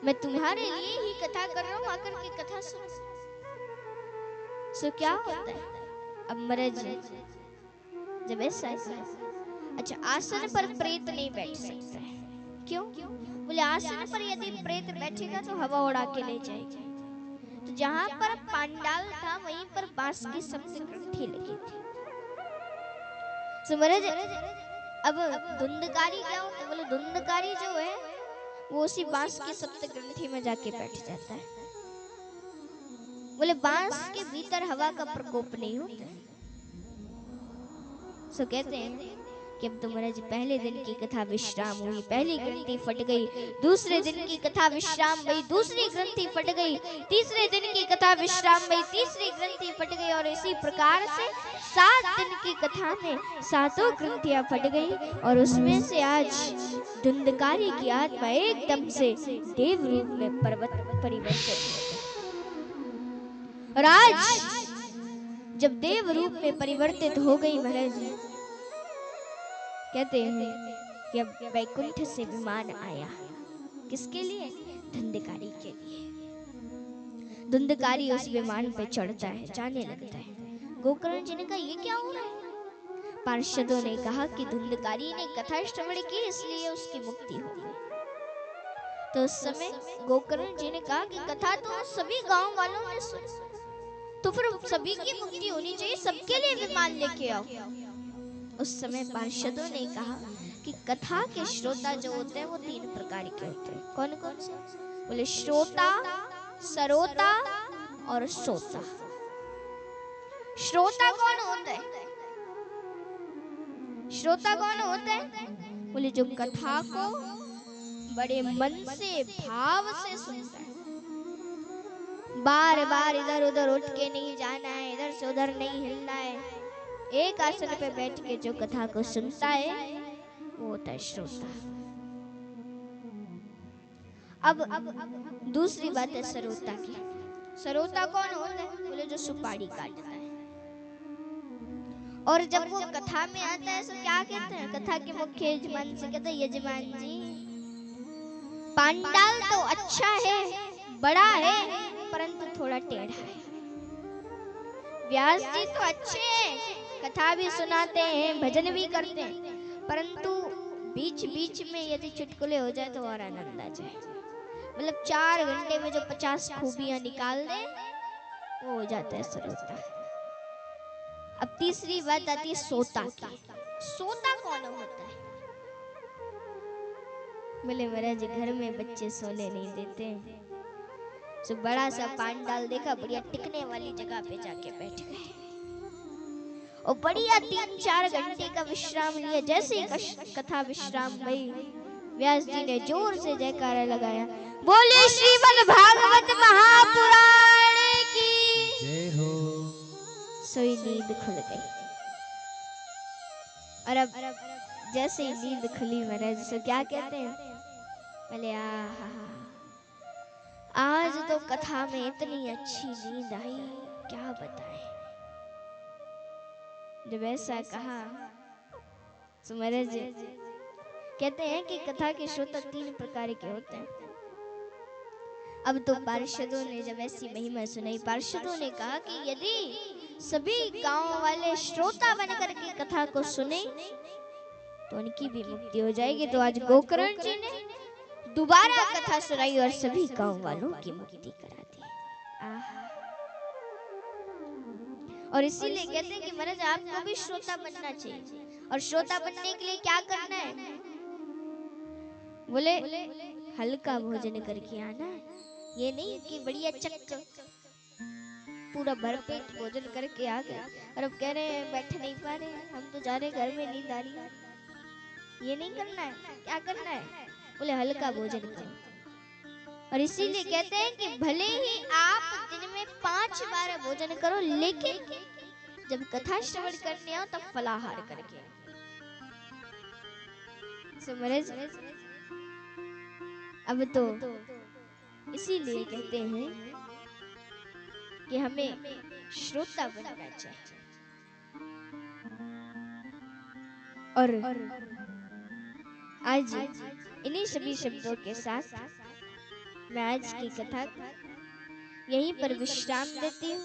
मैं तुम्हारे लिए ही कथा कर रहा हूँ, आकर के कथा सुनो। सो क्या होता है? अब महाराज जब ऐसा अच्छा, आसन पर प्रेत नहीं बैठ सकता है। क्यों? बोले आसन पर यदि प्रेत बैठेगा तो हवा उड़ा के ले जाएगी। तो जहां पर पांडाल था वहीं पर बांस की सप्तकंठी लगी थी। तो महाराज अब धुंधकारी क्या होता है? बोले धुंधकारी जो है वो उसी बांस की सप्त ग्रंथि में जाके बैठ जाता है। बोले बांस के भीतर हवा का प्रकोप नहीं होता है। सो कहते हैं कि अब तो महाराज पहले दिन की कथा विश्राम हुई, पहली ग्रंथि फट गई, दूसरे दिन की कथा विश्राम हुई, दूसरी ग्रंथि फट गई, तीसरे दिन की कथा विश्राम हुई, तीसरी ग्रंथि फट गई, और इसी प्रकार से 7 दिन की कथा में 7 ग्रंथियां फट गई। और उसमें से आज धुंधकारी की आत्मा एकदम से देव रूप में परिवर्तित हो गई। और आज जब देव रूप में परिवर्तित हो गई महाराज, कहते हैं कि अब वैकुंठ से विमान आया। किसके लिए? धुंधकारी के लिए। धुंधकारी उस विमान पे चढ़ता है, जाने लगता है। गोकर्ण जी ने कहा ये क्या हो रहा है? पार्षदों ने कहा कि धुंधकारी ने कथा श्रवण की इसलिए उसकी मुक्ति हो गई। तो उस समय गोकर्ण जी ने कहा कि कथा तो सभी गांव वालों ने सुनी, तो फिर सभी की मुक्ति होनी चाहिए, सबके लिए विमान लेके आओ। उस समय पार्षदों ने कहा कि कथा के श्रोता जो होते हैं वो 3 प्रकार के होते हैं। कौन कौन से? बोले श्रोता, सरोता और सोता। श्रोता कौन होता है? श्रोता कौन होता है? बोले जो कथा को बड़े मन से भाव से सुनता है, बार बार इधर उधर उठ के नहीं जाना है, इधर से उधर नहीं हिलना है, एक आसन पे बैठ के जो कथा को सुनता है वो होता है श्रोता। अब दूसरी बात है सरोता की। सरोता कौन होता है? बोले जो सुपारी काटता है। और जब वो कथा में आता है तो क्या कहते हैं? कथा के मुख्य यजमान से कहते हैं यजमान जी पांडाल तो अच्छा है, बड़ा है, परंतु थोड़ा टेढ़ा है। व्यास जी तो अच्छे हैं, कथा भी सुनाते हैं, भजन भी करते हैं, परंतु बीच बीच में यदि चुटकुले हो जाए तो और आनंद आ जाए। मतलब 4 घंटे में जो 50 खूबियां निकाल दे वो हो जाता है सरोता। अब तीसरी बात आती है सोता की। सोता कौन होता है? बोले महाराज घर में बच्चे सोने नहीं देते, तो बड़ा सा पांडाल देखा, बढ़िया टिकने वाली जगह पे जाके बैठ गए और बढ़िया 3-4 घंटे का विश्राम लिया। जैसे ही कथा विश्राम हुई, व्यास जी ने जोर से जयकारा लगाया, बोले श्रीमद् भागवत महापुराण की जय हो। सोई नींद खुल गई। और अब जैसे ही नींद खुली महाराज से क्या कहते हैं? बोले आज तो कथा में इतनी अच्छी नींद आई, क्या बताएं। जब ऐसा कहा तो महाराज कहते हैं कि कथा के श्रोता 3 प्रकार के होते हैं। अब तो पार्षदों ने जब ऐसी महिमा सुनाई, पार्षदों ने कहा कि यदि सभी गांव वाले श्रोता बनकर के कथा को सुने तो उनकी भी मुक्ति हो जाएगी। तो आज गोकर्ण जी ने दोबारा कथा सुनाई और सभी गांव वालों की मुक्ति करा दी। और इसीलिए कहते हैं कि महाराज आपको भी श्रोता बनना चाहिए। और श्रोता बनने के लिए क्या करना है? बोले हल्का भोजन करके आना है। ये नहीं कि बढ़िया चक्क पूरा भरपेट भोजन करके आ गए और अब कह रहे हैं बैठ नहीं पा रहे, हम तो जा रहे घर में नींद आ रही है। ये नहीं करना है। क्या करना है? बोले हल्का भोजन करो। और इसीलिए कहते हैं कि भले ही आप दिन में 5 बार भोजन करो, लेकिन जब कथा श्रवण करने आओ तब फलाहार करके। समझ? अब तो इसीलिए कहते हैं कि हमें श्रोता बनना चाहिए। और आज इन्हीं सभी शब्दों के साथ मैं आज की कथा यहीं पर विश्राम देती हूँ।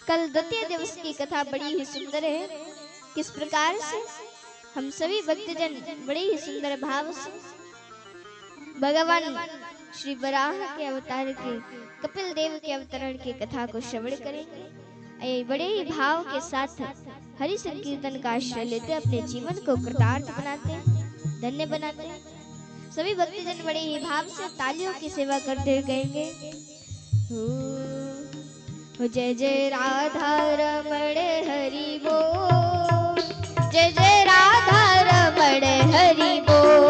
कल द्वितीय दिवस की कथा बड़ी ही सुंदर है। किस प्रकार से हम सभी भक्तजन बड़े ही सुंदर भाव से भगवान श्री वराह के अवतार के, कपिल देव के अवतरण की कथा को श्रवण करेंगे। बड़े ही भाव के साथ हरि संकीर्तन का आश्रय लेते अपने जीवन को कृतार्थ बनाते, धन्य बनाते। सभी भक्तजन बड़े ही भाव से तालियों की सेवा करते हुए गाएंगे। हो जय जय राधा रमण हरि बोल, जय जय राधा रमण हरि बोल,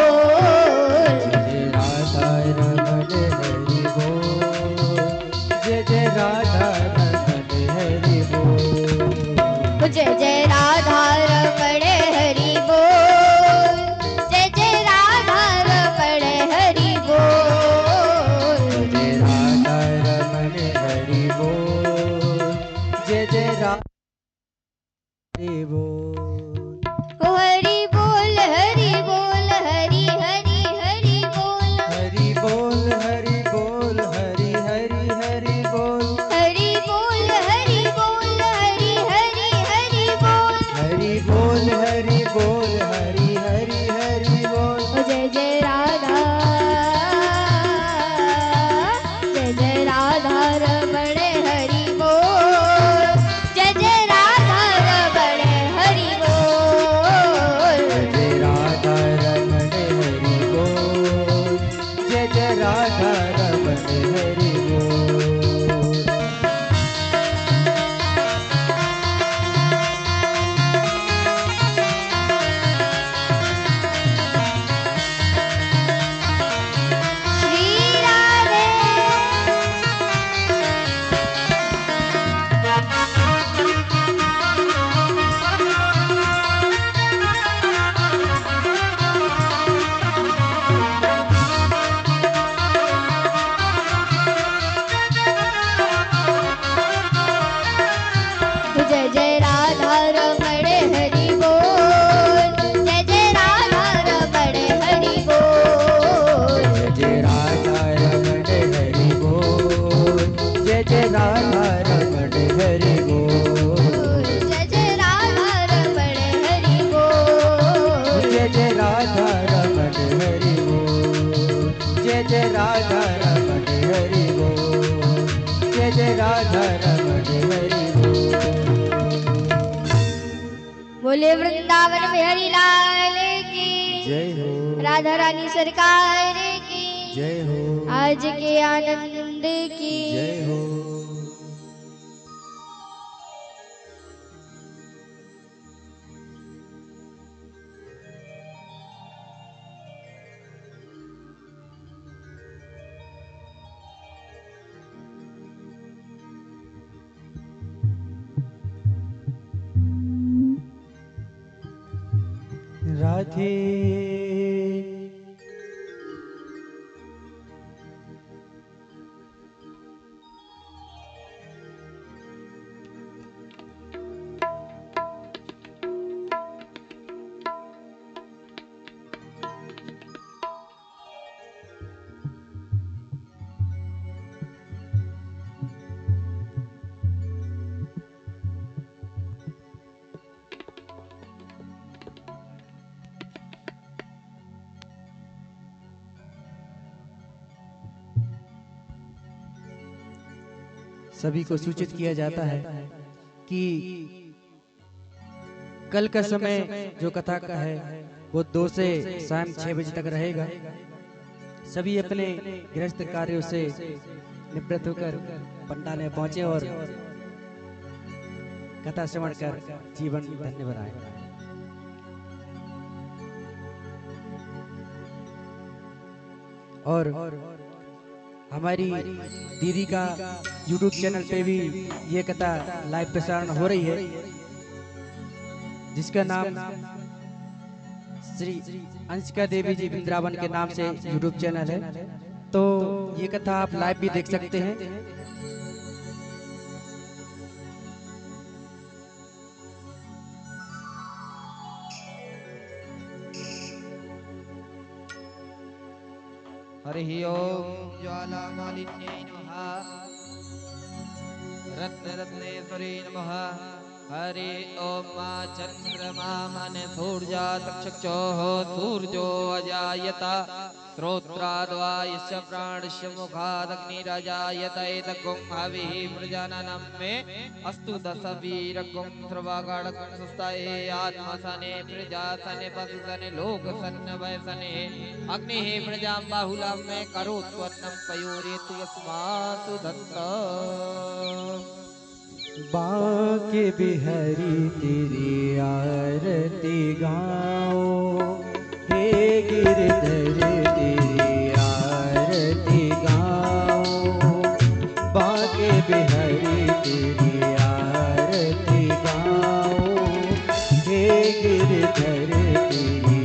जय राधा रमण हरि बोल, जय जय राधा रमण हरि बोल, हो जय जय राधा रमण हरि बोल, जय जय राधा रमण हरि बोल, जय राधा रमण हरि बोल, जय जय राधा हरि बोल, हो हरि बोल हरि बोल हरि हरि हरि बोल, हरि बोल हरि बोल हरि हरि हरि बोल, हरि बोल हरि बोल हरि हरि हरि बोल, हरि बोल हरि बोल हरि हरि हरि बोल, हो जय जय राधा, जय जय राधा रमण हरि बोल, जय जय राधा रमण हरि बोल, जय राधा रमण हरि बोल, जय जय राधा रमण हरि बोल, श्री राधे। जय जय राधा रमण हरि बोल, जय जय राधा रमण हरि बोल, जय राधा रमण हरि बोल, जय जय राधा रमण हरि बोल, जय जय राधा रमण हरि बोल, जय जय राधा रमण हरि बोल, जय जय राधा रमण हरि बोल, जय जय राधा रमण हरि बोल, बोले वृंदावन बिहारी लाल की, जय हो, राधा रानी सरकार की, जय हो, आज के आनंद की। जय हो। राधे सभी को सूचित किया जाता है कि कल का समय जो कथा का है वो 2 से शाम 6 बजे तक रहेगा। सभी अपने गृहस्थ कार्यों से निवृत्त होकर पंडाल में पहुंचे और कथा श्रवण कर जीवन धन्य बनाए। और हमारी दीदी का YouTube चैनल पे भी ये कथा लाइव प्रसारण हो रही है, जिसका नाम श्री अंशिका देवी जी वृंदावन के नाम से YouTube चैनल है। तो ये कथा आप लाइव भी देख सकते हैं। हरि ओम ज्वाला मालिन्ये नमः, रत्न रत्नेश्वरी नमः। हरि ओम मा चंद्रमा मन सूर्या तक्षक्षोः सूर्यो अजायत श्रोत्राद्वा यस्य प्राणस्य मुखादग्निराजायत एतगुं हविः प्रजानानां मे अस्तु दशवीरगुं सर्वागाढगुं सुस्ताये आत्मसने प्रजासने पशुसने लोकसने वयसने अग्निः प्रजां बाहुलां मे करोत्वन्नं पयोरेतु यस्मात् दत्त बांके बिहारी तेरी आरती गाओ, हे गिरधर तेरी आरती गाओ। बांके बिहारी तेरी आरती गाओ, हे गिरधर तेरी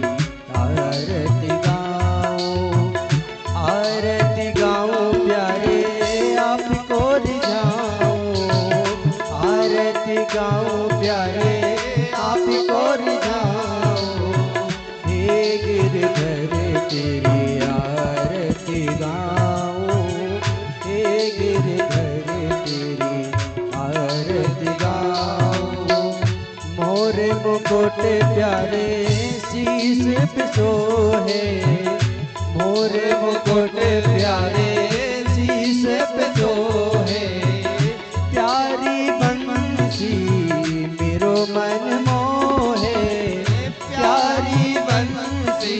आरती गाओ। आरती गाओ प्यारे आपको रिझाओ, आरती गाओ प्यारे आपको रिझाओ। हे गिरधर तेरी आरती गाओ, हे गिरधर तेरी आरती गाओ। मोर मुकुट प्यारे शीश पे सोहे, मोर मुकुट प्यारे शीश पे सोहे। प्यारी बंसी मेरो मन मोहे, प्यारी बंसी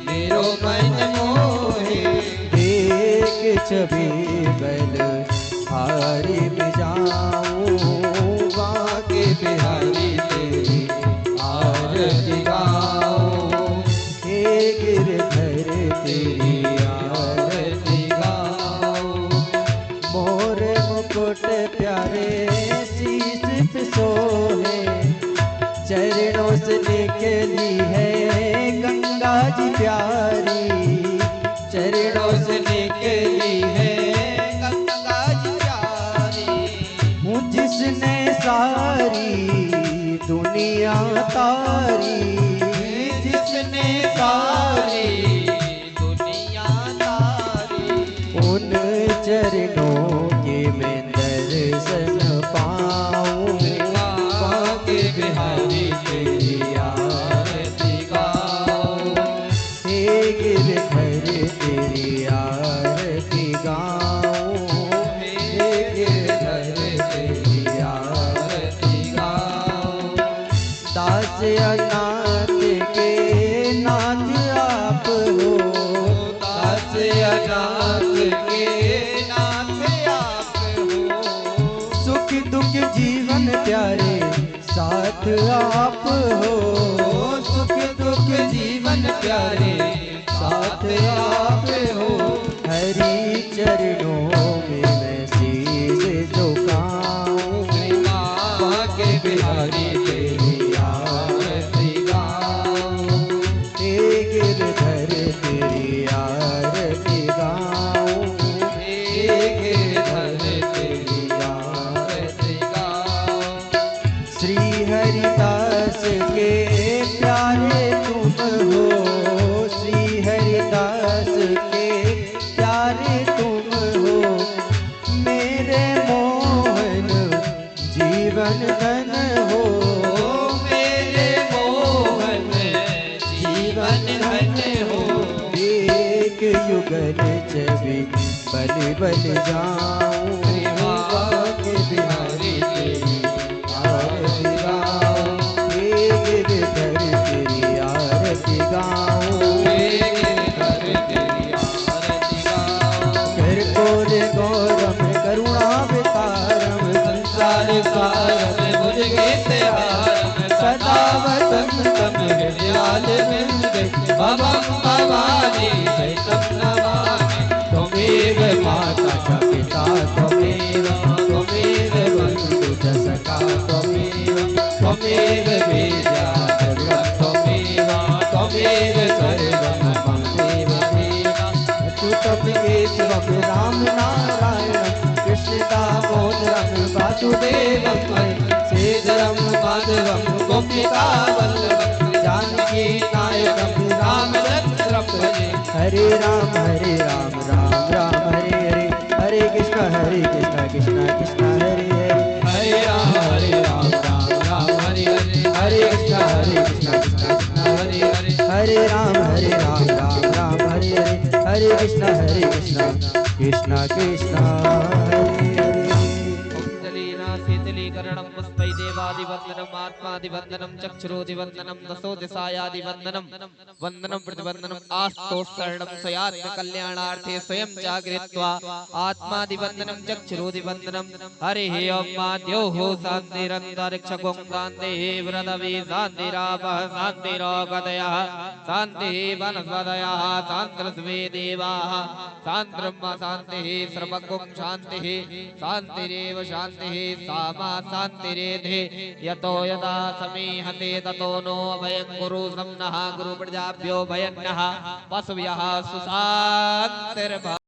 मेरो मन मोहे। एक छवि बल हारी में जाऊं, बांके बिहारी तेरी आरती गाऊं। हे गिरधर तेरी आरती गाऊं। मोर मुकुट प्यारे शीश पे सोहे, चरणों से निकली है गंगा जी प्यारी, चरणों से निकली है गंगा जी प्यारी। हूँ जिसने सारी दुनिया तारी, जिसने सारी दुनिया तारी। उन चरणों के मैं दर्शन पाऊं, बांके बिहारी तेरी आरती गाऊं। हे गिरधर तेरी आरती गाऊं, हे गिरधर तेरी आरती गाऊं। दास अनाथ के नाथ आप हो, दास अनाथ के नाथ आप हो। सुख दुख जीवन प्यारे साथ आप हो, सुख दुख जीवन प्यारे साथ आप हो। हरि चरणों में मैं शीश झुकाऊं, बांके बिहारी तेरी आरती गाऊं। हे गिरधर तेरी आरती गाऊं, हे गिरधर तेरी आरती गाऊं। श्री हरिदास के प्यारे तुम हो, श्री हरिदास के प्यारे तुम हो। मेरे मोहन जीवन धन हो, मेरे मोहन जीवन धन हो। एक युगल छवि बल बल जाऊं, बांके बिहारी तेरी आरती गाऊं। हे गिरधर तेरी आरती गाऊं, हे गिरधर तेरी आरती गाऊं। कर कोर गौरम करुणावतारम, संसार सारम भुज गीत हारम। सदा वसंतम हृदयाल वृंदे, भवं भवानी सहितं नमामि। त्वमेव माता च पिता त्वमेव, त्वमेव बन्धु च सखा त्वमेव, त्वमेव वेद्या सर्वं त्वमेव, त्वमेव सर्वं मम देव देव। अच्युतं केशवं राम नारायणं, कृष्ण दामोदरं वासुदेवं वै। श्रीधरं माधवं गोपिका वल्लभं, जानकी नायकं रामचन्द्रं भजे। हरे राम राम राम हरे हरे, हरे कृष्ण कृष्ण कृष्ण हरे हरे। हरे राम राम हरे हरे, हरे कृष्ण कृष्ण कृष्ण हरे हरे। हरे राम राम राम हरे हरे, कृष्ण कृष्ण हरे हरे। जलीना शीतलीकरणं पुष्पै देवादिवन्दनम् आत्मादिवन्दनं चक्षुरोदिवन्दनं दशो दिशायादिवन्दनं वन्दनं प्रतिवन्दनम् आस्तो शरणं स्वयात्म कल्याणार्थे स्वयं जागृत्वा आत्मादिवन्दनं चक्षुरोदिवन्दनं हरिः ओं माद्योः शान्तिरन्तरिक्षगुं शान्तिः पृथिवी शान्तिरापः शान्तिरोगदयः शान्तिः वनस्पतयः शान्तिर्वे देवाः शान्तिर्ब्रह्म शान्तिः सर्वगुं शान्तिः शान्तिरेव शान्तिः सामा शान्तिरेधे यतो यदा समीहते ततो नो अभयं गुरु सम्नः गुरु प्रजाभ्यो भयन्नः पशुभ्यः सुशान्तिर्भवति।